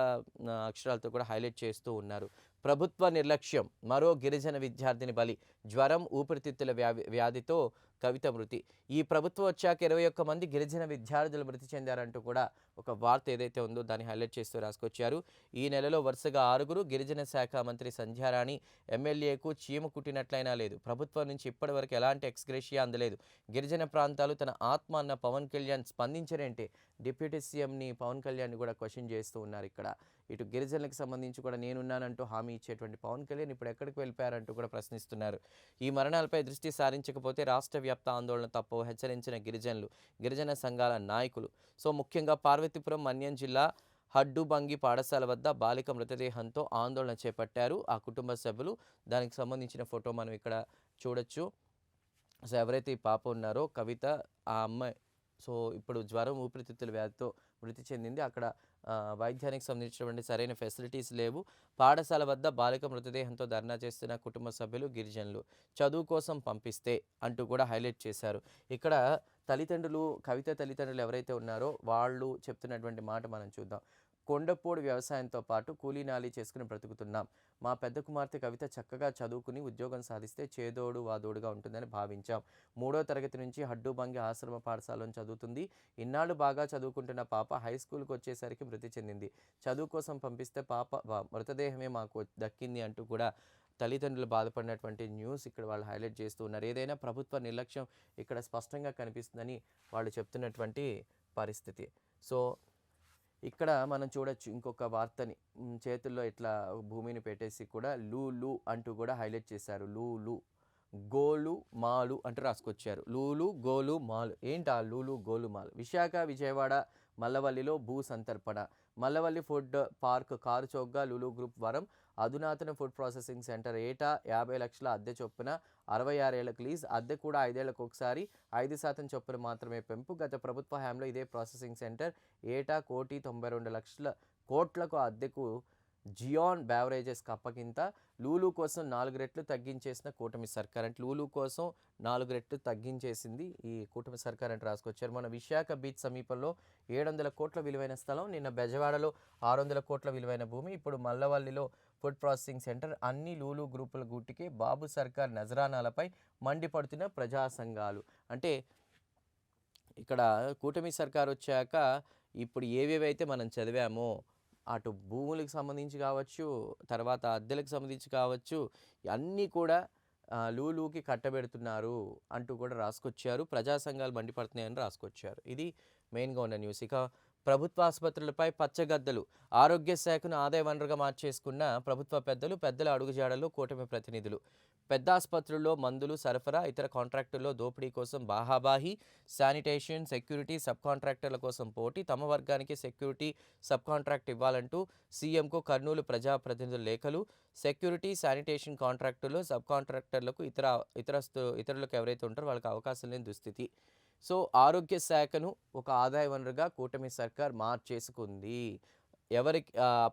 అక్షరాలతో కూడా హైలైట్ చేస్తూ ఉన్నారు. ప్రభుత్వ నిర్లక్ష్యం, మరో గిరిజన విద్యార్థిని బలి. జ్వరం, ఊపిరితిత్తుల వ్యాధితో కవిత మృతి. ఈ ప్రభుత్వం వచ్చాక 21 మంది గిరిజన విద్యార్థులు మృతి చెందారంటూ కూడా ఒక వార్త ఏదైతే ఉందో దాన్ని హైలైట్ చేస్తూ రాసుకొచ్చారు. ఈ నెలలో వరుసగా 6 గిరిజన శాఖ మంత్రి సంధ్యారాణి ఎమ్మెల్యేకు చీమ కుట్టినట్లయినా లేదు. ప్రభుత్వం నుంచి ఇప్పటివరకు ఎలాంటి ఎక్స్‌గ్రేషియా అందలేదు. గిరిజన ప్రాంతాలు తన ఆత్మ అన్న పవన్ కళ్యాణ్ స్పందించరేంటి? డిప్యూటీ సీఎంని పవన్ కళ్యాణ్‌ని కూడా క్వశ్చన్ చేస్తూ ఉన్నారు ఇక్కడ. ఇటు గిరిజనులకు సంబంధించి కూడా నేనున్నానంటూ హామీ ఇచ్చేటువంటి పవన్ కళ్యాణ్ ఇప్పుడు ఎక్కడికి వెళ్ళిపోయారంటూ కూడా ప్రశ్నిస్తున్నారు. ఈ మరణాలపై దృష్టి సారించకపోతే రాష్ట్ర వ్యాప్త ఆందోళన తప్పవు హెచ్చరించిన గిరిజన సంఘాల నాయకులు. సో ముఖ్యంగా పార్వతీపురం, మన్యం జిల్లా హడ్డుబంగి పాఠశాల వద్ద బాలిక మృతదేహంతో ఆందోళన చేపట్టారు ఆ కుటుంబ సభ్యులు. దానికి సంబంధించిన ఫోటో మనం ఇక్కడ చూడొచ్చు. సో ఎవరైతే ఈ పాప ఉన్నారో కవిత, ఆ అమ్మాయి సో ఇప్పుడు జ్వరం, ఊపిరితిత్తుల వ్యాధితో మృతి చెందింది. అక్కడ వైద్యానికి సంబంధించినటువంటి సరైన ఫెసిలిటీస్ లేవు. పాఠశాల వద్ద బాలిక మృతదేహంతో ధర్నా చేస్తున్న కుటుంబ సభ్యులు, గిరిజనులు. చదువు కోసం పంపిస్తే అంటూ కూడా హైలైట్ చేశారు. ఇక్కడ కవిత తల్లిదండ్రులు ఎవరైతే ఉన్నారో వాళ్ళు చెప్తున్నటువంటి మాట మనం చూద్దాం. కొండపోడు వ్యవసాయంతో పాటు కూలీనాలి చేసుకుని బ్రతుకుతున్నాం. మా పెద్ద కుమార్తె కవిత చక్కగా చదువుకుని ఉద్యోగం సాధిస్తే చేదోడు వాదోడుగా ఉంటుందని భావించాం. 3వ తరగతి నుంచి హడ్డుబంగి ఆశ్రమ పాఠశాలను చదువుతుంది. ఇన్నాళ్ళు బాగా చదువుకుంటున్న పాప హై స్కూల్కి వచ్చేసరికి మృతి చెందింది. చదువు కోసం పంపిస్తే పాప మృతదేహమే మాకు దక్కింది అంటూ కూడా తల్లిదండ్రులు బాధపడినటువంటి న్యూస్ ఇక్కడ వాళ్ళు హైలైట్ చేస్తూ ఉన్నారు. ఏదైనా ప్రభుత్వ నిర్లక్ష్యం ఇక్కడ స్పష్టంగా కనిపిస్తుందని వాళ్ళు చెప్తున్నటువంటి పరిస్థితి. సో ఇక్కడ మనం చూడొచ్చు ఇంకొక వార్తని చేతుల్లో ఇట్లా భూమిని పెట్టేసి కూడా లూలు అంటూ కూడా హైలైట్ చేశారు. లూలు గోలు మాలు అంటూ రాసుకొచ్చారు. లూలు గోలు మాలు ఏంటి ఆ లూలు గోలు మాలు? విశాఖ విజయవాడ మల్లవల్లిలో భూ సంతర్పణ. మల్లవల్లి ఫుడ్ పార్క్ కారు చౌక్గా లూలు గ్రూప్ వరం అధునాతన ఫుడ్ ప్రాసెసింగ్ సెంటర్ ఏటా 50 లక్షల అద్దె చొప్పున 66 ఏళ్లకు లీజ్. అద్దె కూడా 5 ఏళ్లకు ఒకసారి 5% చొప్పున మాత్రమే పెంపు. గత ప్రభుత్వ హయాంలో ఇదే ప్రాసెసింగ్ సెంటర్ ఏటా 1,92,00,000 కోట్లకు అద్దెకు జియాన్ బ్యావరేజెస్కి అప్పగింత. లూలు కోసం 4 రెట్లు తగ్గించేసిన కూటమి సర్కార్. అంటే లూలు కోసం 4 రెట్లు తగ్గించేసింది ఈ కూటమి సర్కార్ అంటే రాసుకొచ్చారు. మన విశాఖ బీచ్ సమీపంలో 700 కోట్ల విలువైన స్థలం, నిన్న బెజవాడలో 600 కోట్ల విలువైన భూమి, ఇప్పుడు మల్లవల్లిలో ఫుడ్ ప్రాసెసింగ్ సెంటర్. అన్ని లూలు గ్రూపుల గుట్టికే బాబు సర్కార్ నజరానాలపై మండిపడుతున్న ప్రజా సంఘాలు. అంటే ఇక్కడ కూటమి సర్కార్ వచ్చాక ఇప్పుడు ఏవేవైతే మనం చదివామో అటు భూములకు సంబంధించి కావచ్చు, తర్వాత అద్దెలకు సంబంధించి కావచ్చు, అన్నీ కూడా లూలుకి కట్టబెడుతున్నారు అంటూ కూడా రాసుకొచ్చారు. ప్రజా సంఘాలు మండిపడుతున్నాయని రాసుకొచ్చారు. ఇది మెయిన్గా ఉన్న న్యూస్. ఇక ప్రభుత్వ ఆసుపత్రులపై పచ్చగద్దలు. ఆరోగ్య శాఖను ఆదాయ వనరుగా మార్చేసుకున్న ప్రభుత్వ పెద్దల అడుగుజాడల్లో కూటమి ప్రతినిధులు. పెద్ద ఆసుపత్రుల్లో మందులు సరఫరా, ఇతర కాంట్రాక్టుల్లో దోపిడీ కోసం బాహాబాహి. శానిటేషన్, సెక్యూరిటీ సబ్ కాంట్రాక్టర్ల కోసం పోటీ. తమ వర్గానికి సెక్యూరిటీ సబ్ కాంట్రాక్ట్ ఇవ్వాలంటూ సీఎంకు కర్నూలు ప్రజాప్రతినిధుల లేఖలు. సెక్యూరిటీ, శానిటేషన్ కాంట్రాక్టులు సబ్ కాంట్రాక్టర్లకు ఇతరులకు ఎవరైతే ఉంటారో వాళ్ళకి అవకాశం లేని దుస్థితి. సో ఆరోగ్య శాఖను ఒక ఆదాయ వనరుగా కూటమి సర్కార్ మార్చేసుకుంది.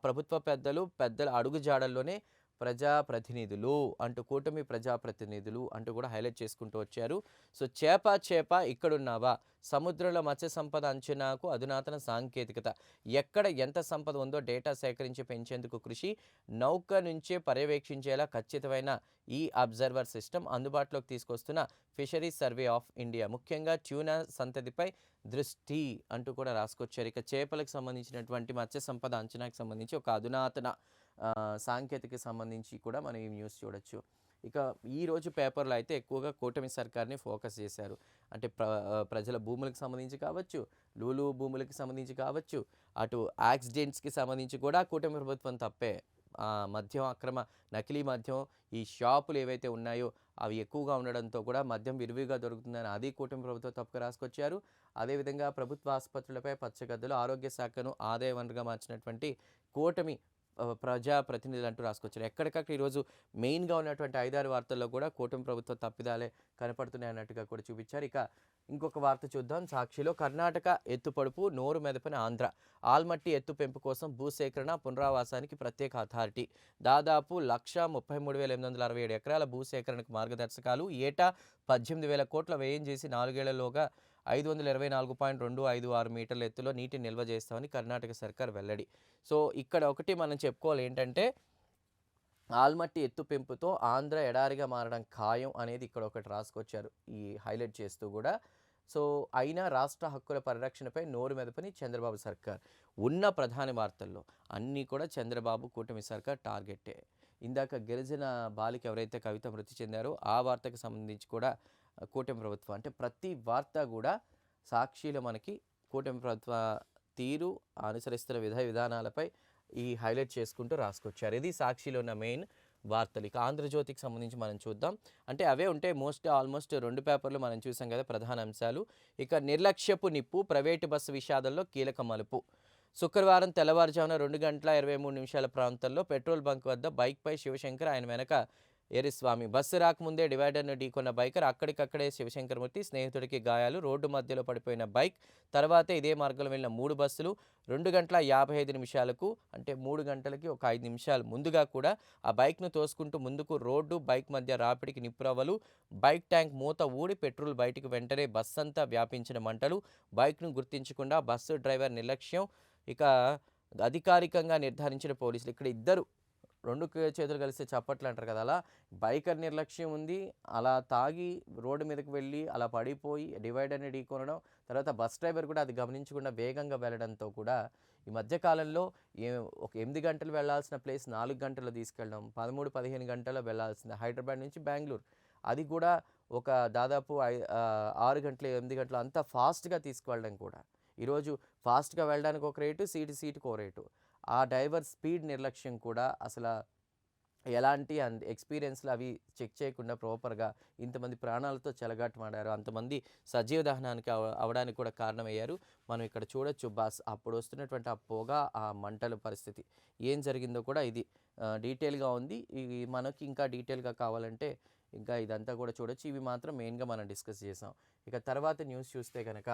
ప్రభుత్వ పెద్దల అడుగుజాడల్లోనే ప్రజాప్రతినిధులు అంటూ కూటమి ప్రజాప్రతినిధులు అంటూ కూడా హైలైట్ చేసుకుంటూ వచ్చారు. సో చేప ఇక్కడున్నావా? సముద్రంలో మత్స్య సంపద అంచనాకు అధునాతన సాంకేతికత. ఎక్కడ ఎంత సంపద ఉందో డేటా సేకరించి పెంచేందుకు కృషి. నౌక నుంచే పర్యవేక్షించేలా ఖచ్చితమైన ఈ అబ్జర్వర్ సిస్టమ్ అందుబాటులోకి తీసుకొస్తున్న ఫిషరీస్ సర్వే ఆఫ్ ఇండియా. ముఖ్యంగా ట్యూనా సంతతిపై దృష్టి అంటూ కూడా రాసుకొచ్చారు. ఇక చేపలకు సంబంధించినటువంటి మత్స్య సంపద అంచనాకు సంబంధించి ఒక అధునాతన సాంకేతిక సంబంధించి కూడా మనం ఈ న్యూస్ చూడొచ్చు. ఇక ఈరోజు పేపర్లో అయితే ఎక్కువగా కూటమి సర్కార్ని ఫోకస్ చేశారు. అంటే ప్రజల భూములకు సంబంధించి కావచ్చు, లూలు భూములకు సంబంధించి కావచ్చు, అటు యాక్సిడెంట్స్కి సంబంధించి కూడా కూటమి ప్రభుత్వం తప్పే. మద్యం అక్రమ నకిలీ మద్యం ఈ షాపులు ఏవైతే ఉన్నాయో అవి ఎక్కువగా ఉండడంతో కూడా మద్యం విరివిగా దొరుకుతుందని అది కూటమి ప్రభుత్వం తప్పుగా రాసుకొచ్చారు. అదేవిధంగా ప్రభుత్వ ఆసుపత్రులపై పచ్చగద్దలు. ఆరోగ్య శాఖను ఆదాయ వనరుగా మార్చినటువంటి కూటమి ప్రజాప్రతినిధులు అంటూ రాసుకొచ్చారు. ఎక్కడికక్కడ ఈరోజు మెయిన్గా ఉన్నటువంటి 5-6 వార్తల్లో కూడా కూటమి ప్రభుత్వ తప్పిదాలే కనపడుతున్నాయి అన్నట్టుగా కూడా చూపించారు. ఇక ఇంకొక వార్త చూద్దాం. సాక్షిలో కర్ణాటక ఎత్తుపడుపు నోరు మెదపని ఆంధ్ర. ఆల్మట్టి ఎత్తు పెంపు కోసం భూసేకరణ పునరావాసానికి ప్రత్యేక అథారిటీ. దాదాపు 1,33,867 ఎకరాల భూసేకరణకు మార్గదర్శకాలు. ఏటా 18,000 కోట్ల వ్యయం చేసి 4 ఏళ్లలోగా 524.256 మీటర్ల ఎత్తులో నీటిని నిల్వ చేస్తామని కర్ణాటక సర్కార్ వెల్లడి. సో ఇక్కడ ఒకటి మనం చెప్పుకోవాలి ఏంటంటే ఆల్మట్టి ఎత్తు పెంపుతో ఆంధ్ర ఎడారిగా మారడం ఖాయం అనేది ఇక్కడ ఒకటి రాసుకొచ్చారు ఈ హైలైట్ చేస్తూ కూడా. సో అయినా రాష్ట్ర హక్కుల పరిరక్షణపై నోరు మెదపని చంద్రబాబు సర్కార్. ఉన్న ప్రధాన వార్తల్లో అన్నీ కూడా చంద్రబాబు కూటమి సర్కార్ టార్గెట్టే. ఇందాక గిరిజన బాలిక ఎవరైతే కవిత మృతి చెందారో ఆ వార్తకు సంబంధించి కూడా కూటమి ప్రభుత్వం అంటే ప్రతి వార్త కూడా సాక్షిలో మనకి కూటమి ప్రభుత్వ తీరు అనుసరిస్తున్న విధానాలపై ఈ హైలైట్ చేసుకుంటూ రాసుకొచ్చారు. ఇది సాక్షిలో ఉన్న మెయిన్ వార్తలు. ఇక ఆంధ్రజ్యోతికి సంబంధించి మనం చూద్దాం. అంటే అవే ఉంటాయి ఆల్మోస్ట్ 2 పేపర్లు మనం చూసాం కదా ప్రధాన అంశాలు. ఇక నిర్లక్ష్యపు నిప్పు ప్రైవేటు బస్సు విషాదంలో కీలక మలుపు. శుక్రవారం తెల్లవారుజామున 2:23 ప్రాంతంలో పెట్రోల్ బంక్ వద్ద బైక్పై శివశంకర్, ఆయన వెనక ఏరిస్వామి. బస్సు రాకముందే డివైడర్ను ఢీకొన్న బైకర్. అక్కడికక్కడే శివశంకరమూర్తి స్నేహితుడికి గాయాలు. రోడ్డు మధ్యలో పడిపోయిన బైక్. తర్వాతే ఇదే మార్గంలో వెళ్ళిన 3 బస్సులు 2:55 అంటే 3 గంటలకి ఒక 5 నిమిషాలు ముందుగా కూడా ఆ బైక్ను తోసుకుంటూ ముందుకు రోడ్డు బైక్ మధ్య రాపిడికి నిప్పురవ్వలు. బైక్ ట్యాంక్ మూత ఊడి పెట్రోల్ బయటికి వెంటనే బస్సంతా వ్యాపించిన మంటలు. బైక్ను గుర్తించకుండా బస్సు డ్రైవర్ నిర్లక్ష్యం. ఇక అధికారికంగా నిర్ధారించిన పోలీసులు. ఇక్కడ ఇద్దరు 2 చేతులు కలిస్తే చప్పట్లు అంటారు కదా, అలా బైకర్ నిర్లక్ష్యం ఉంది. అలా తాగి రోడ్డు మీదకి వెళ్ళి అలా పడిపోయి డివైడర్ని ఢీకొనడం. తర్వాత బస్ డ్రైవర్ కూడా అది గమనించకుండా వేగంగా వెళ్ళడంతో కూడా ఈ మధ్య కాలంలో ఏ ఒక 8 గంటలు వెళ్ళాల్సిన ప్లేస్ 4 గంటల్లో తీసుకెళ్ళడం, 13, 15 గంటల్లో వెళ్ళాల్సింది హైదరాబాద్ నుంచి బెంగుళూరు. అది కూడా ఒక దాదాపు 6 గంటలు, 8 గంటలు అంత ఫాస్ట్‌గా తీసుకువెళ్ళడం కూడా. ఈరోజు ఫాస్ట్‌గా వెళ్ళడానికి ఒక రేటు, సీటుకో రేటు. ఆ డ్రైవర్ స్పీడ్ నిర్లక్ష్యం కూడా అసల ఎలాంటి ఎక్స్‌పీరియన్స్‌లు అవి చెక్ చేయకుండా ప్రాపర్‌గా ఇంతమంది ప్రాణాలతో చెలగాటమాడారు. అంతమంది సజీవ దహనానికి అవ్వడానికి కూడా కారణమయ్యారు. మనం ఇక్కడ చూడొచ్చు అప్పుడు వస్తున్నటువంటి ఆ పొగ, ఆ మంటల పరిస్థితి. ఏం జరిగిందో కూడా ఇది డీటెయిల్‌గా ఉంది. ఇవి మనకి ఇంకా డీటెయిల్‌గా కావాలంటే ఇంకా ఇదంతా కూడా చూడొచ్చు. ఇవి మాత్రం మెయిన్‌గా మనం డిస్కస్ చేసాం. ఇక తర్వాత న్యూస్ చూస్తే గనక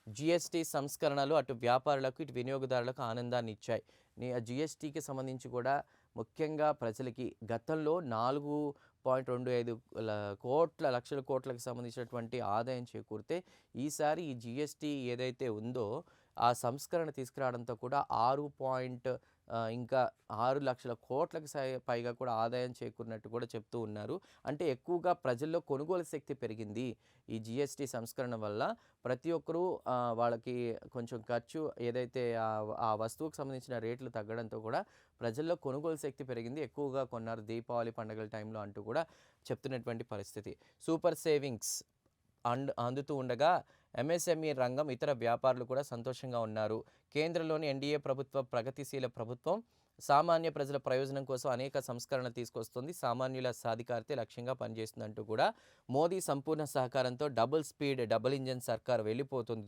జీఎస్టీ సంస్కరణలు అటు వ్యాపారులకు, ఇటు వినియోగదారులకు ఆనందాన్ని ఇచ్చాయి. జీఎస్టీకి సంబంధించి కూడా ముఖ్యంగా ప్రజలకి గతంలో 4.25 లక్షల కోట్లకు సంబంధించినటువంటి ఆదాయం చేకూరితే ఈసారి ఈ జీఎస్టీ ఏదైతే ఉందో ఆ సంస్కరణ తీసుకురావడంతో కూడా 6 లక్షల కోట్లకు పైగా కూడా ఆదాయం చేకూరినట్టు కూడా చెప్తూ ఉన్నారు. అంటే ఎక్కువగా ప్రజల్లో కొనుగోలు శక్తి పెరిగింది. ఈ జీఎస్టీ సంస్కరణ వల్ల ప్రతి ఒక్కరూ వాళ్ళకి కొంచెం ఖర్చు ఏదైతే ఆ వస్తువుకు సంబంధించిన రేట్లు తగ్గడంతో కూడా ప్రజల్లో కొనుగోలు శక్తి పెరిగింది. ఎక్కువగా కొన్నారు దీపావళి పండుగల టైంలో అంటూ కూడా చెప్తున్నటువంటి పరిస్థితి. సూపర్ సేవింగ్స్ అందుతూ ఉండగా ఎంఎస్ఎంఈ రంగం, ఇతర వ్యాపారులు కూడా సంతోషంగా ఉన్నారు. కేంద్రంలోని ఎన్డీఏ ప్రభుత్వ ప్రగతిశీల ప్రభుత్వం సామాన్య ప్రజల ప్రయోజనం కోసం అనేక సంస్కరణలు తీసుకొస్తుంది. సామాన్యుల సాధికారతే లక్ష్యంగా పనిచేస్తుందంటూ కూడా మోదీ సంపూర్ణ సహకారంతో డబుల్ ఇంజన్ సర్కార్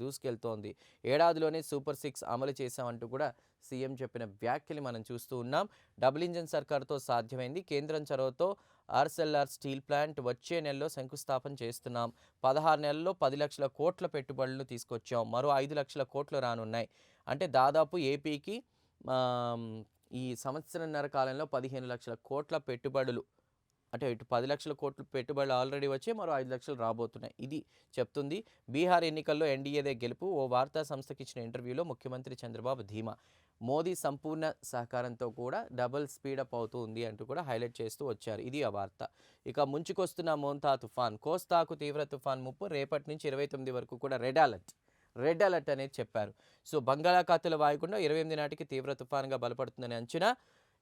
దూసుకెళ్తోంది. ఏడాదిలోనే సూపర్ 6 అమలు చేశామంటూ కూడా సీఎం చెప్పిన వ్యాఖ్యలు మనం చూస్తూ ఉన్నాం. డబుల్ ఇంజన్ సర్కార్తో సాధ్యమైంది. కేంద్రం చొరవతో ఆర్సెల్ఆర్ స్టీల్ ప్లాంట్ వచ్చే నెలలో శంకుస్థాపన చేస్తున్నాం. 16 నెలల్లో 10 లక్షల కోట్ల పెట్టుబడులను తీసుకొచ్చాం. మరో 5 లక్షల కోట్లు రానున్నాయి. అంటే దాదాపు ఏపీకి ఈ సంవత్సరన్నర కాలంలో 15 లక్షల కోట్ల పెట్టుబడులు, అంటే ఇటు 10 లక్షల కోట్ల పెట్టుబడులు ఆల్రెడీ వచ్చి మరో 5 లక్షలు రాబోతున్నాయి. ఇది చెప్తుంది. బీహార్ ఎన్నికల్లో ఎన్డీఏదే గెలుపు. ఓ వార్తా సంస్థకి ఇచ్చిన ఇంటర్వ్యూలో ముఖ్యమంత్రి చంద్రబాబు ధీమా. మోదీ సంపూర్ణ సహకారంతో కూడా డబుల్ స్పీడప్ అవుతుంది అంటూ కూడా హైలైట్ చేస్తూ వచ్చారు. ఇది ఆ వార్త. ఇక ముంచుకొస్తున్న మోంతా తుఫాన్, కోస్తాకు తీవ్ర తుఫాన్ ముప్పు. రేపటి నుంచి 29 వరకు కూడా రెడ్ అలర్ట్ అనేది చెప్పారు. సో బంగాళాఖాతంలో వాయకుండా 28 నాటికి తీవ్ర తుఫాన్గా బలపడుతుందని అంచనా.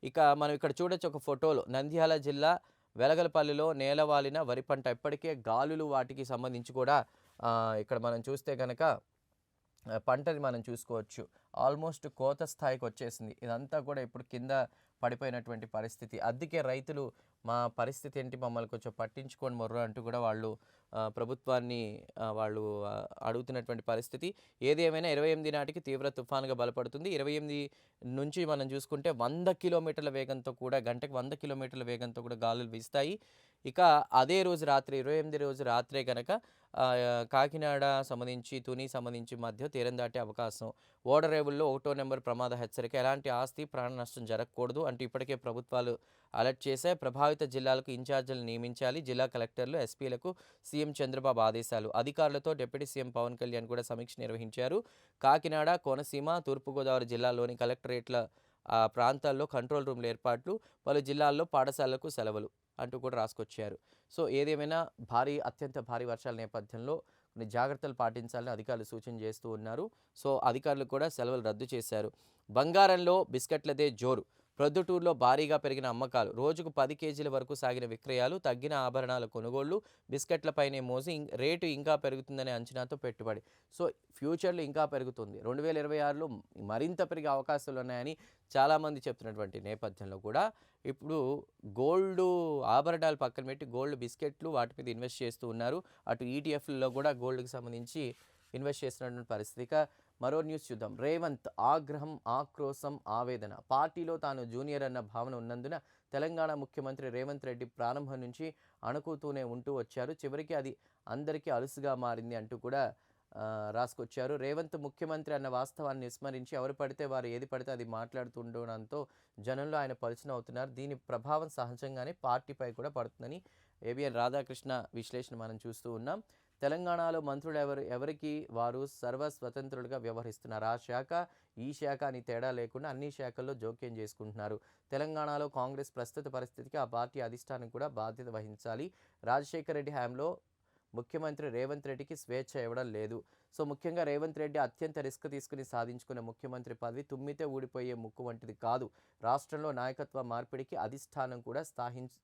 ఇక మనం ఇక్కడ చూడొచ్చు ఒక ఫోటోలో నంద్యాల జిల్లా వెలగలపల్లిలో నేలవాలిన వరి పంట. ఇప్పటికే గాలులు వాటికి సంబంధించి కూడా ఇక్కడ మనం చూస్తే కనుక పంటని మనం చూసుకోవచ్చు. ఆల్మోస్ట్ కోత స్థాయికి వచ్చేసింది. ఇదంతా కూడా ఇప్పుడు కింద పడిపోయినటువంటి పరిస్థితి. అందుకే రైతులు మా పరిస్థితి ఏంటి, మమ్మల్ని కొంచెం పట్టించుకోండి మొర్రో అంటూ కూడా వాళ్ళు ప్రభుత్వాన్ని వాళ్ళు అడుగుతున్నటువంటి పరిస్థితి. ఏది ఏమైనా 28 నాటికి తీవ్ర తుఫాన్గా బలపడుతుంది. 28 నుంచి మనం చూసుకుంటే 100 కిలోమీటర్ల వేగంతో కూడా, గంటకు 100 కిలోమీటర్ల వేగంతో కూడా గాలులు వీస్తాయి. ఇక అదే రోజు రాత్రి 28 రోజు రాత్రే కనుక కాకినాడ సంబంధించి, తుని సంబంధించి మధ్య తీరం దాటే అవకాశం. ఓడరేవుల్లో 1వ నెంబర్ ప్రమాద హెచ్చరిక. ఎలాంటి ఆస్తి ప్రాణ నష్టం జరగకూడదు అంటూ ఇప్పటికే ప్రభుత్వాలు అలర్ట్ చేశాయి. ప్రభావిత జిల్లాలకు ఇన్ఛార్జీలను నియమించాలి. జిల్లా కలెక్టర్లు, ఎస్పీలకు సీఎం చంద్రబాబు ఆదేశాలు. అధికారులతో డిప్యూటీ సీఎం పవన్ కళ్యాణ్ కూడా సమీక్ష నిర్వహించారు. కాకినాడ, కోనసీమ, తూర్పుగోదావరి జిల్లాల్లోని కలెక్టరేట్ల ప్రాంతాల్లో కంట్రోల్ రూమ్ల ఏర్పాట్లు. పలు జిల్లాల్లో పాఠశాలలకు సెలవులు అంటూ కూడా రాసుకొచ్చారు. సో ఏదేమైనా అత్యంత భారీ వర్షాల నేపథ్యంలో కొన్ని జాగ్రత్తలు పాటించాలని అధికారులు సూచన చేస్తూ ఉన్నారు. సో అధికారులు కూడా సెలవులు రద్దు చేశారు. బంగారంలో బిస్కెట్లదే జోరు. ప్రొద్దుటూరులో భారీగా పెరిగిన అమ్మకాలు. రోజుకు 10 కేజీల వరకు సాగిన విక్రయాలు. తగ్గిన ఆభరణాల కొనుగోళ్లు. బిస్కెట్లపైనే మోజు. రేటు ఇంకా పెరుగుతుందనే అంచనాతో పెట్టుబడి. సో ఫ్యూచర్లో ఇంకా పెరుగుతుంది. 2026లో మరింత పెరిగే అవకాశాలు ఉన్నాయని చాలామంది చెప్తున్నటువంటి నేపథ్యంలో కూడా ఇప్పుడు గోల్డ్ ఆభరణాలు పక్కన పెట్టి గోల్డ్ బిస్కెట్లు వాటి మీద ఇన్వెస్ట్ చేస్తూ ఉన్నారు. అటు ఈటీఎఫ్లలో కూడా గోల్డ్కి సంబంధించి ఇన్వెస్ట్ చేస్తున్నటువంటి పరిస్థితి. ఇక మరో న్యూస్ చూద్దాం. రేవంత్ ఆగ్రహం, ఆక్రోశం, ఆవేదన. పార్టీలో తాను జూనియర్ అన్న భావన ఉన్నందున తెలంగాణ ముఖ్యమంత్రి రేవంత్ రెడ్డి ప్రారంభం నుంచి అణుకుతూనే ఉంటూ వచ్చారు. చివరికి అది అందరికీ అలుసుగా మారింది అంటూ కూడా రాసుకొచ్చారు. రేవంత్ ముఖ్యమంత్రి అన్న వాస్తవాన్ని విస్మరించి ఎవరు పడితే వారు ఏది పడితే అది మాట్లాడుతుండడంతో జనంలో ఆయన పలుచన అవుతున్నారు. దీని ప్రభావం సహజంగానే పార్టీపై కూడా పడుతుందని ఏబిఎన్ రాధాకృష్ణ విశ్లేషణ మనం చూస్తూ ఉన్నాం. తెలంగాణలో మంత్రులు ఎవరికి వారు సర్వస్వతంత్రులుగా వ్యవహరిస్తున్నారు. ఆ శాఖ ఈ శాఖ అని తేడా లేకుండా అన్ని శాఖల్లో జోక్యం చేసుకుంటున్నారు. తెలంగాణలో కాంగ్రెస్ ప్రస్తుత పరిస్థితికి ఆ పార్టీ అధిష్టానం కూడా బాధ్యత వహించాలి. రాజశేఖర రెడ్డి హయాంలో ముఖ్యమంత్రి రేవంత్ రెడ్డికి స్వేచ్ఛ ఇవ్వడం లేదు. సో ముఖ్యంగా రేవంత్ రెడ్డి అత్యంత రిస్క్ తీసుకుని సాధించుకున్న ముఖ్యమంత్రి పదవి తుమ్మితే ఊడిపోయే ముక్కు వంటిది కాదు. రాష్ట్రంలో నాయకత్వ మార్పిడికి అధిష్టానం కూడా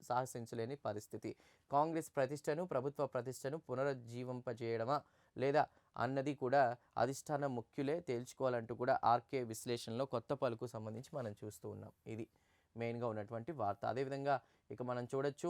సాహసించలేని పరిస్థితి. కాంగ్రెస్ ప్రతిష్టను, ప్రభుత్వ ప్రతిష్టను పునరుజ్జీవింపజేయడమా లేదా అన్నది కూడా అధిష్టానం ముఖ్యులే తేల్చుకోవాలంటూ కూడా ఆర్కే విశ్లేషణలో కొత్త పలుకు సంబంధించి మనం చూస్తూ ఉన్నాం. ఇది మెయిన్గా ఉన్నటువంటి వార్త. అదేవిధంగా ఇక మనం చూడొచ్చు,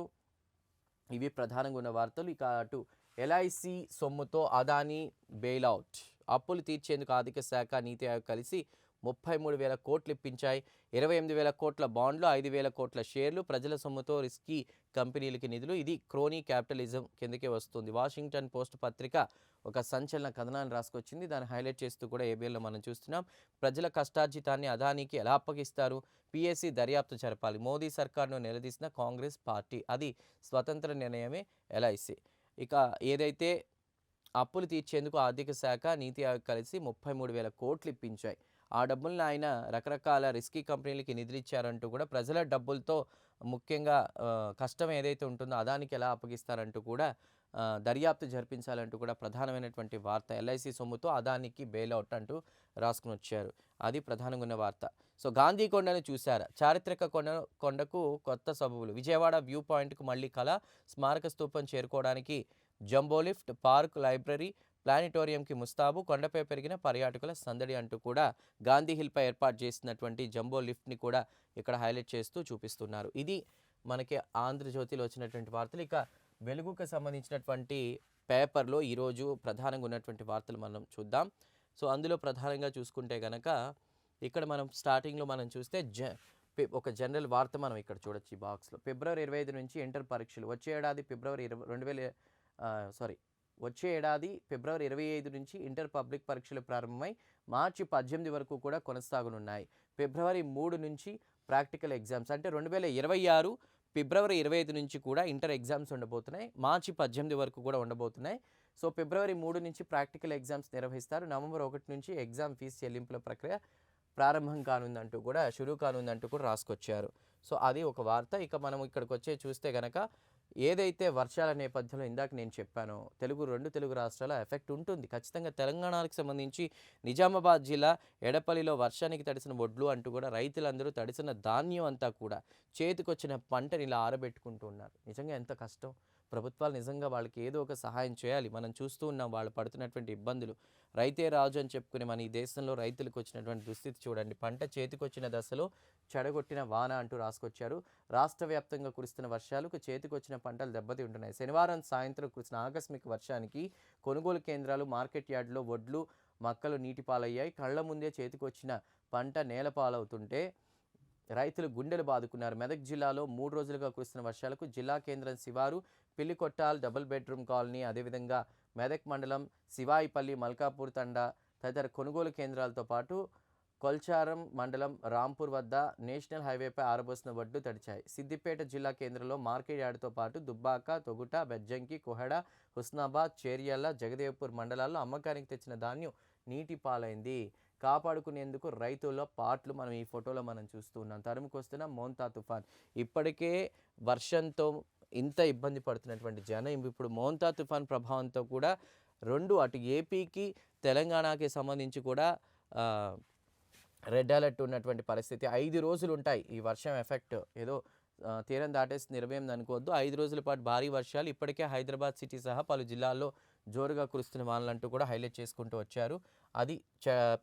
ఇవి ప్రధానంగా ఉన్న వార్తలు. ఇక అటు ఎల్ఐసి సొమ్ముతో అదానీ బెయిలౌట్, అప్పులు తీర్చేందుకు ఆర్థిక శాఖ నీతి ఆయోగ్ కలిసి 33,000 కోట్లు ఇప్పించాయి. 28,000 కోట్ల బాండ్లు, 5,000 కోట్ల షేర్లు, ప్రజల సొమ్ముతో రిస్కీ కంపెనీలకి నిధులు. ఇది క్రోనీ క్యాపిటలిజం కిందకే వస్తుంది. వాషింగ్టన్ పోస్ట్ పత్రిక ఒక సంచలన కథనాన్ని రాసుకొచ్చింది. దాన్ని హైలైట్ చేస్తూ కూడా ఏబిఎన్లో మనం చూస్తున్నాం. ప్రజల కష్టార్జితాన్ని అదానీకి ఎలా అప్పగిస్తారు? పిఎస్సి దర్యాప్తు జరపాలి. మోదీ సర్కార్ను నిలదీసిన కాంగ్రెస్ పార్టీ. అది స్వతంత్ర నిర్ణయమే ఎల్ఐసి. ఇక ఏదైతే అప్పులు తీర్చేందుకు ఆర్థిక శాఖ నీతి ఆయోగ్ కలిసి 33,000 కోట్లు ఇప్పించాయి. ఆ డబ్బులను ఆయన రకరకాల రిస్కీ కంపెనీలకి నిధులు ఇచ్చారంటూ కూడా, ప్రజల డబ్బులతో ముఖ్యంగా కష్టం ఏదైతే ఉంటుందో అదానికి ఎలా అప్పగిస్తారంటూ కూడా దర్యాప్తు జరిపించాలంటూ కూడా ప్రధానమైనటువంటి వార్త. ఎల్ఐసి సొమ్ముతో అదానికి బెయిలౌట్ అంటూ రాసుకుని వచ్చారు. అది ప్రధానంగా ఉన్న వార్త. సో గాంధీ కొండను చూశారా? చారిత్రక కొండకు కొత్త సబబులు. విజయవాడ వ్యూ పాయింట్కు మళ్ళీ కళ. స్మారక స్తూపం చేరుకోవడానికి జంబో లిఫ్ట్, పార్క్, లైబ్రరీ, ప్లానిటోరియంకి ముస్తాబు. కొండపై పెరిగిన పర్యాటకుల సందడి అంటూ కూడా గాంధీ హిల్పై ఏర్పాటు చేసినటువంటి జంబో లిఫ్ట్ని కూడా ఇక్కడ హైలైట్ చేస్తూ చూపిస్తున్నారు. ఇది మనకి ఆంధ్రజ్యోతిలో వచ్చినటువంటి వార్తలు. ఇక వెలుగుకు సంబంధించినటువంటి పేపర్లో ఈరోజు ప్రధానంగా ఉన్నటువంటి వార్తలు మనం చూద్దాం. సో అందులో ప్రధానంగా చూసుకుంటే కనుక ఇక్కడ మనం స్టార్టింగ్లో మనం చూస్తే ఒక జనరల్ వార్త మనం ఇక్కడ చూడొచ్చు ఈ బాక్స్లో. ఫిబ్రవరి 25 నుంచి ఇంటర్ పరీక్షలు. వచ్చే ఏడాది ఫిబ్రవరి 25 నుంచి ఇంటర్ పబ్లిక్ పరీక్షలు ప్రారంభమై మార్చి 18 వరకు కూడా కొనసాగనున్నాయి. ఫిబ్రవరి 3 నుంచి ప్రాక్టికల్ ఎగ్జామ్స్. అంటే 2026 ఫిబ్రవరి 25 నుంచి కూడా ఇంటర్ ఎగ్జామ్స్ ఉండబోతున్నాయి. మార్చి 18 వరకు కూడా ఉండబోతున్నాయి. సో ఫిబ్రవరి 3 నుంచి ప్రాక్టికల్ ఎగ్జామ్స్ నిర్వహిస్తారు. నవంబర్ 1 నుంచి ఎగ్జామ్ ఫీజు చెల్లింపుల ప్రక్రియ షురూ కానుందంటూ కూడా రాసుకొచ్చారు. సో అది ఒక వార్త. ఇక మనం ఇక్కడికి వచ్చే చూస్తే కనుక ఏదైతే వర్షాల నేపథ్యంలో ఇందాక నేను చెప్పానో రెండు తెలుగు రాష్ట్రాల ఎఫెక్ట్ ఉంటుంది ఖచ్చితంగా. తెలంగాణకు సంబంధించి నిజామాబాద్ జిల్లా ఎడపల్లిలో వర్షానికి తడిసిన వడ్లు అంటూ కూడా రైతులందరూ తడిసిన ధాన్యం అంతా కూడా చేతికొచ్చిన పంటని ఇలా ఆరబెట్టుకుంటూ ఉన్నారు. నిజంగా ఎంత కష్టం. ప్రభుత్వాలు నిజంగా వాళ్ళకి ఏదో ఒక సహాయం చేయాలి. మనం చూస్తూ ఉన్నాం వాళ్ళు పడుతున్నటువంటి ఇబ్బందులు. రైతే రాజు అని చెప్పుకునే మన ఈ దేశంలో రైతులకు వచ్చినటువంటి దుస్థితి చూడండి. పంట చేతికొచ్చిన దశలో చెడగొట్టిన వాన అంటూ రాసుకొచ్చారు. రాష్ట్ర వ్యాప్తంగా కురుస్తున్న వర్షాలకు చేతికొచ్చిన పంటలు దెబ్బతి ఉంటున్నాయి. శనివారం సాయంత్రం కురిసిన ఆకస్మిక వర్షానికి కొనుగోలు కేంద్రాలు, మార్కెట్ యార్డులో వడ్లు, మక్కలు నీటి పాలయ్యాయి. కళ్ల ముందే చేతికొచ్చిన పంట నేలపాలవుతుంటే రైతులు గుండెలు బాదుకున్నారు. మెదక్ జిల్లాలో 3 రోజులుగా కురుస్తున్న వర్షాలకు జిల్లా కేంద్రం శివారు, పిల్లికొట్టాల్, డబుల్ బెడ్రూమ్ కాలనీ, అదేవిధంగా మెదక్ మండలం శివాయిపల్లి, మల్కాపూర్ తండా తదితర కొనుగోలు కేంద్రాలతో పాటు కొల్చారం మండలం రాంపూర్ వద్ద నేషనల్ హైవేపై ఆరబోసిన వడ్లు తడిచాయి. సిద్దిపేట జిల్లా కేంద్రంలో మార్కెట్ యార్డుతో పాటు దుబ్బాక, తొగుట, బెజ్జంకి, కొహెడ, హుస్నాబాద్, చేరియల్ల, జగదేవ్పూర్ మండలాల్లో అమ్మకానికి తెచ్చిన ధాన్యం నీటి పాలైంది. కాపాడుకునేందుకు రైతుల పాట్లు మనం ఈ ఫోటోలో మనం చూస్తూ ఉన్నాం. తరుముకొస్తున్న మోంతా తుఫాన్. ఇప్పటికే వర్షంతో ఇంత ఇబ్బంది పడుతున్నటువంటి జనం ఇప్పుడు మోంతా తుఫాన్ ప్రభావంతో కూడా అటు ఏపీకి తెలంగాణకి సంబంధించి కూడా రెడ్ అలర్ట్ ఉన్నటువంటి పరిస్థితి. 5 రోజులు ఉంటాయి ఈ వర్షం ఎఫెక్ట్. ఏదో తీరం దాటేసి 28 అనుకోవద్దు. 5 రోజుల పాటు భారీ వర్షాలు. ఇప్పటికే హైదరాబాద్ సిటీ సహా పలు జిల్లాల్లో జోరుగా కురుస్తున్న వానలంటూ కూడా హైలైట్ చేసుకుంటూ వచ్చారు. అది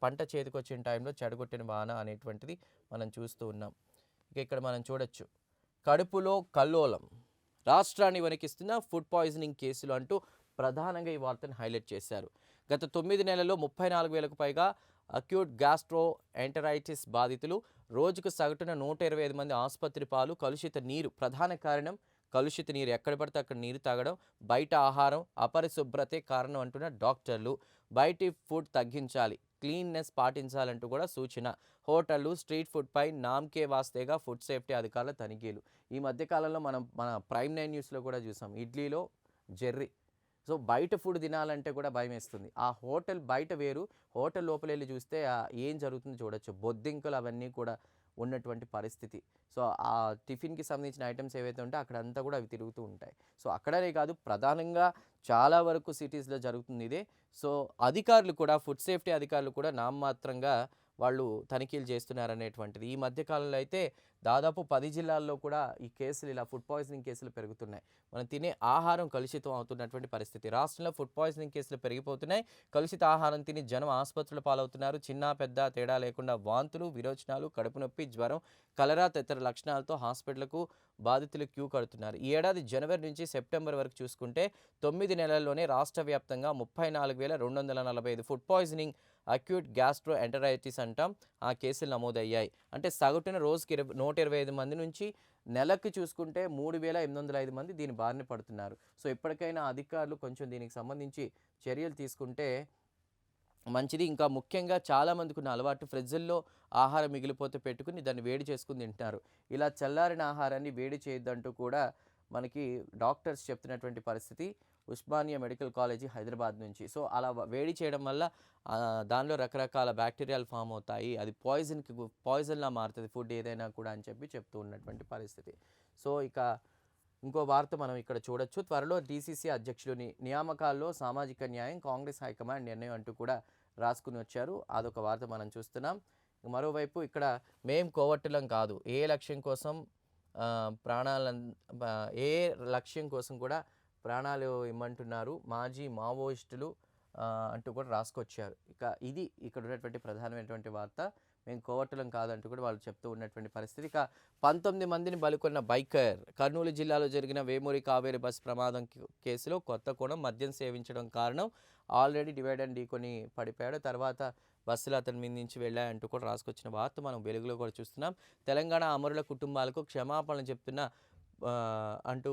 పంట చేతికొచ్చిన టైంలో చెడగొట్టిన వాన అనేటువంటిది మనం చూస్తూ ఉన్నాం. ఇక ఇక్కడ మనం చూడొచ్చు, కడుపులో కల్లోలం, రాష్ట్రాన్ని వణికిస్తున్న ఫుడ్ పాయిజనింగ్ కేసులు అంటూ ప్రధానంగా ఈ వార్తను హైలైట్ చేశారు. గత 9 నెలల్లో 34,000కు పైగా అక్యూట్ గ్యాస్ట్రో ఎంటరైటిస్ బాధితులు. రోజుకు సగటున 125 మంది ఆసుపత్రి పాలు. కలుషిత నీరు ప్రధాన కారణం. కలుషిత నీరు ఎక్కడ పడితే అక్కడ నీరు తాగడం, బయట ఆహారం, అపరిశుభ్రతే కారణం అంటున్న డాక్టర్లు. బయటి ఫుడ్ తగ్గించాలి, క్లీన్నెస్ పాటించాలంటూ కూడా సూచన. హోటళ్లు, స్ట్రీట్ ఫుడ్పై నామ్కే వాస్తేగా ఫుడ్ సేఫ్టీ అధికారుల తనిఖీలు. ఈ మధ్యకాలంలో మన ప్రైమ్ 9 న్యూస్లో కూడా చూసాం, ఇడ్లీలో జెర్రీ. సో బయట ఫుడ్ తినాలంటే కూడా భయం వేస్తుంది. ఆ హోటల్ బయట వేరు, హోటల్ లోపల వెళ్ళి చూస్తే ఏం జరుగుతుందో చూడొచ్చు. బొద్దింకలు అవన్నీ కూడా ఉన్నటువంటి పరిస్థితి. సో, ఆ టిఫిన్‌కి సంబంధించిన ఐటెమ్స్ ఏవైతే ఉంటాయో అక్కడంతా కూడా అవి తిరుగుతూ ఉంటాయి. సో, అక్కడనే కాదు ప్రధానంగా చాలా వరకు సిటీస్‌లో జరుగుతుంది ఇదే. సో, అధికారులు కూడా ఫుడ్ సేఫ్టీ అధికారులు కూడా నామమాత్రంగా వాళ్ళు తనిఖీలు చేస్తున్నారనేటువంటిది. ఈ మధ్య కాలంలో అయితే దాదాపు 10 జిల్లాల్లో కూడా ఈ కేసులు ఇలా ఫుడ్ పాయిజనింగ్ కేసులు పెరుగుతున్నాయి. మనం తినే ఆహారం కలుషితం అవుతున్నటువంటి పరిస్థితి. రాష్ట్రంలో ఫుడ్ పాయిజనింగ్ కేసులు పెరిగిపోతున్నాయి. కలుషిత ఆహారం తిని జనం ఆసుపత్రుల పాలవుతున్నారు. చిన్న, పెద్ద తేడా లేకుండా వాంతులు, విరోచనాలు, కడుపు నొప్పి, జ్వరం, కలరా తదితర లక్షణాలతో హాస్పిటల్‌కు బాధితులు క్యూ కడుతున్నారు. ఈ ఏడాది జనవరి నుంచి సెప్టెంబర్ వరకు చూసుకుంటే 9 నెలల్లోనే రాష్ట్ర వ్యాప్తంగా 34,245 food poisoning, acute gastro enteritis అంటాం ఆ కేసులు నమోదయ్యాయి. అంటే సగటున రోజుకి 125 మంది నుంచి నెలకి చూసుకుంటే 3,805 మంది దీని బారిన పడుతున్నారు. సో, ఇప్పటికైనా అధికారులు కొంచెం దీనికి సంబంధించి చర్యలు తీసుకుంటే మంచిది. ఇంకా ముఖ్యంగా చాలామందికి ఉన్న అలవాటు ఫ్రిడ్జ్‌ల్లో ఆహారం మిగిలిపోతే పెట్టుకొని దాన్ని వేడి చేసుకొని తింటున్నారు. ఇలా చల్లారిన ఆహారాన్ని వేడి చేయొద్దంటూ కూడా మనకి డాక్టర్స్ చెప్తున్నటువంటి పరిస్థితి. ఉస్మానియా మెడికల్ కాలేజీ హైదరాబాద్ నుంచి. సో, అలా వేడి చేయడం వల్ల దానిలో రకరకాల బ్యాక్టీరియాలు ఫామ్ అవుతాయి. అది పాయిజన్‌లా మారుతది ఫుడ్ ఏదైనా కూడా అని చెప్పి చెప్తూ ఉన్నటువంటి పరిస్థితి. సో, ఇక ఇంకో వార్త మనం ఇక్కడ చూడొచ్చు. త్వరలో డీసీసీ అధ్యక్షులు నియామకాల్లో సామాజిక న్యాయం కాంగ్రెస్ హైకమాండ్ నిర్ణయం అంటూ కూడా రాసుకుని వచ్చారు. అదొక వార్త మనం చూస్తున్నాం. మరోవైపు ఇక్కడ మేం కోవట్టులం కాదు. ప్రాణాలను ఏ లక్ష్యం కోసం కూడా ప్రాణాలు ఇమ్మంటున్నారు మాజీ మావోయిస్టులు అంటూ కూడా రాసుకొచ్చారు. ఇక ఇది ఇక్కడ ఉన్నటువంటి ప్రధానమైనటువంటి వార్త. మేము కోవట్టులం కాదంటూ కూడా వాళ్ళు చెప్తూ ఉన్నటువంటి పరిస్థితి. ఇక 19 మందిని బలికొన్న బైకర్. కర్నూలు జిల్లాలో జరిగిన వేమూరి కావేరి బస్సు ప్రమాదం కేసులో కొత్త కోణం. మద్యం సేవించడం కారణం. ఆల్రెడీ డివైడ్ అండ్ ఢీకొని పడిపోయాడు. తర్వాత బస్సులు అతని మీద నుంచి వెళ్ళాయంటూ కూడా రాసుకొచ్చిన వార్త మనం వెలుగులో కూడా చూస్తున్నాం. తెలంగాణ అమరుల కుటుంబాలకు క్షమాపణలు చెప్తున్న అంటూ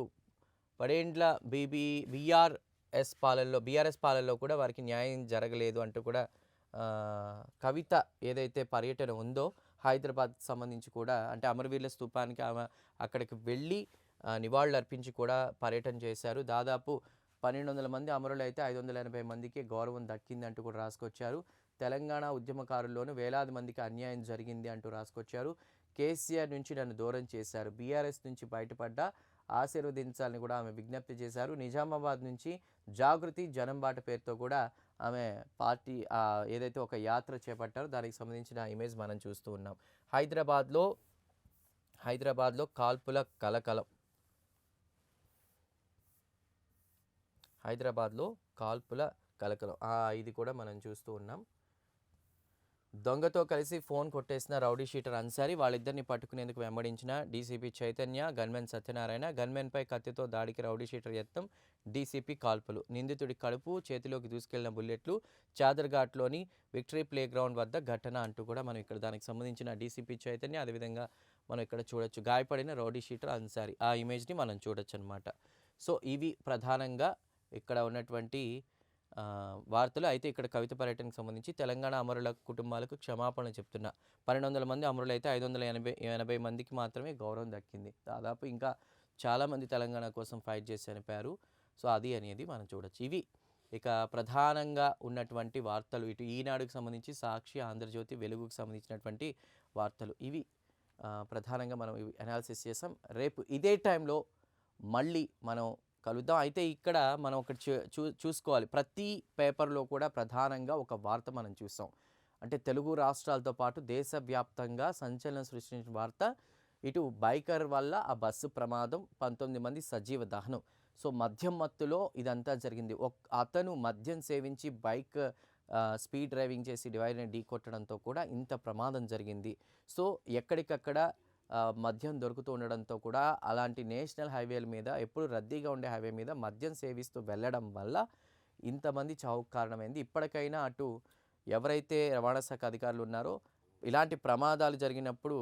పడేండ్ల బీఆర్ఎస్ పాలనలో కూడా వారికి న్యాయం జరగలేదు అంటూ కూడా కవిత ఏదైతే పర్యటన ఉందో హైదరాబాద్కి సంబంధించి కూడా అంటే అమరవీరుల స్తూపానికి ఆమె అక్కడికి వెళ్ళి నివాళులు అర్పించి కూడా పర్యటన చేశారు. దాదాపు 1,200 మంది అమరులు అయితే 580 మందికి గౌరవం దక్కింది అంటూ కూడా రాసుకొచ్చారు. తెలంగాణ ఉద్యమకారుల్లోనూ వేలాది మందికి అన్యాయం జరిగింది అంటూ రాసుకొచ్చారు. కేసీఆర్ నుంచి నన్ను దూరం చేశారు. బీఆర్ఎస్ నుంచి బయటపడ్డా ఆశీర్వదించాలని కూడా ఆమె విజ్ఞప్తి చేశారు. నిజామాబాద్ నుంచి జాగృతి జనంబాట పేరుతో కూడా ఆమె పార్టీ ఏదైతే ఒక యాత్ర చేపట్టారో దానికి సంబంధించిన ఇమేజ్ మనం చూస్తూ ఉన్నాం. హైదరాబాద్లో కాల్పుల కలకలం. ఇది కూడా మనం చూస్తూ ఉన్నాం. దొంగతో కలిసి ఫోన్ కొట్టేసిన రౌడీ షీటర్ అన్సారీ. వాళ్ళిద్దరిని పట్టుకునేందుకు వెంబడించిన డీసీపీ చైతన్య, గన్మెన్ సత్యనారాయణ. గన్మెన్పై కత్తితో దాడికి రౌడీ షీటర్ యత్నం. డీసీపీ కాల్పులు. నిందితుడి కడుపు, చేతిలోకి దూసుకెళ్లిన బుల్లెట్లు. చాదర్ఘాట్లోని విక్టరీ ప్లే గ్రౌండ్ వద్ద ఘటన అంటూ కూడా మనం ఇక్కడ దానికి సంబంధించిన డీసీపీ చైతన్య అదేవిధంగా మనం ఇక్కడ చూడొచ్చు గాయపడిన రౌడీ షీటర్ అన్సారీ. ఆ ఇమేజ్ని మనం చూడొచ్చు అనమాట. సో, ఇవి ప్రధానంగా ఇక్కడ ఉన్నటువంటి వార్తలు. అయితే ఇక్కడ కవిత పర్యటనకు సంబంధించి తెలంగాణ అమరుల కుటుంబాలకు క్షమాపణలు చెప్తున్నా. 1,200 మంది అమరులైతే 580 మందికి మాత్రమే గౌరవం దక్కింది. దాదాపు ఇంకా చాలామంది తెలంగాణ కోసం ఫైట్ చేసి చనిపోయారు. సో, అది అనేది మనం చూడొచ్చు. ఇవి ఇక ప్రధానంగా ఉన్నటువంటి వార్తలు. ఇటు ఈనాడుకు సంబంధించి సాక్షి, ఆంధ్రజ్యోతి, వెలుగుకు సంబంధించినటువంటి వార్తలు. ఇవి ప్రధానంగా మనం ఇవి అనాలిసిస్ చేసాం. రేపు ఇదే టైంలో మళ్ళీ మనం కలుద్దాం. అయితే ఇక్కడ మనం ఒకటి చూసుకోవాలి. ప్రతి పేపర్లో కూడా ప్రధానంగా ఒక వార్త మనం చూసాం. అంటే తెలుగు రాష్ట్రాలతో పాటు దేశవ్యాప్తంగా సంచలనం సృష్టించిన వార్త. ఇటు బైకర్ వల్ల ఆ బస్సు ప్రమాదం, 19 మంది సజీవ దహనం. సో, మద్యం మత్తులో ఇదంతా జరిగింది. అతను మద్యం సేవించి బైక్ స్పీడ్ డ్రైవింగ్ చేసి డివైడర్ని ఢీ కొట్టడంతో కూడా ఇంత ప్రమాదం జరిగింది. సో, ఎక్కడికక్కడ మద్యం దొరుకుతూ ఉండడంతో కూడా అలాంటి నేషనల్ హైవేల మీద ఎప్పుడు రద్దీగా ఉండే హైవే మీద మద్యం సేవిస్తూ వెళ్ళడం వల్ల ఇంతమంది చావుకు కారణమైంది. ఇప్పటికైనా అటు ఎవరైతే రవాణా శాఖ అధికారులు ఉన్నారో ఇలాంటి ప్రమాదాలు జరిగినప్పుడు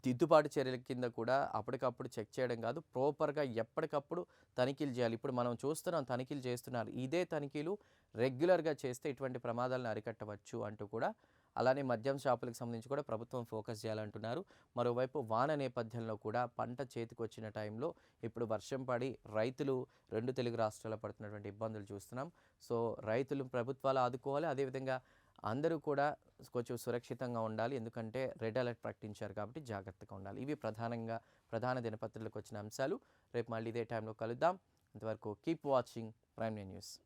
దిద్దుబాటు చర్యల కింద కూడా అప్పటికప్పుడు చెక్ చేయడం కాదు, ప్రాపర్గా ఎప్పటికప్పుడు తనిఖీలు చేయాలి. ఇప్పుడు మనం చూస్తున్నాం, తనిఖీలు చేస్తున్నారు. ఇదే తనిఖీలు రెగ్యులర్గా చేస్తే ఇటువంటి ప్రమాదాలను అరికట్టవచ్చు అంటూ కూడా, అలానే మద్యం షాపులకు సంబంధించి కూడా ప్రభుత్వం ఫోకస్ చేయాలంటున్నారు. మరోవైపు వాన నేపథ్యంలో కూడా పంట చేతికొచ్చిన టైంలో ఇప్పుడు వర్షం పడి రైతులు 2 తెలుగు రాష్ట్రాల్లో పడుతున్నటువంటి ఇబ్బందులు చూస్తున్నాం. సో, రైతులు ప్రభుత్వాలు ఆదుకోవాలి. అదేవిధంగా అందరూ కూడా కొంచెం సురక్షితంగా ఉండాలి. ఎందుకంటే రెడ్ అలర్ట్ ప్రకటించారు కాబట్టి జాగ్రత్తగా ఉండాలి. ఇవి ప్రధాన దినపత్రికలకు వచ్చిన అంశాలు. రేపు మళ్ళీ ఇదే టైంలో కలుద్దాం. అంతవరకు కీప్ వాచింగ్ ప్రైమ్ న్యూస్.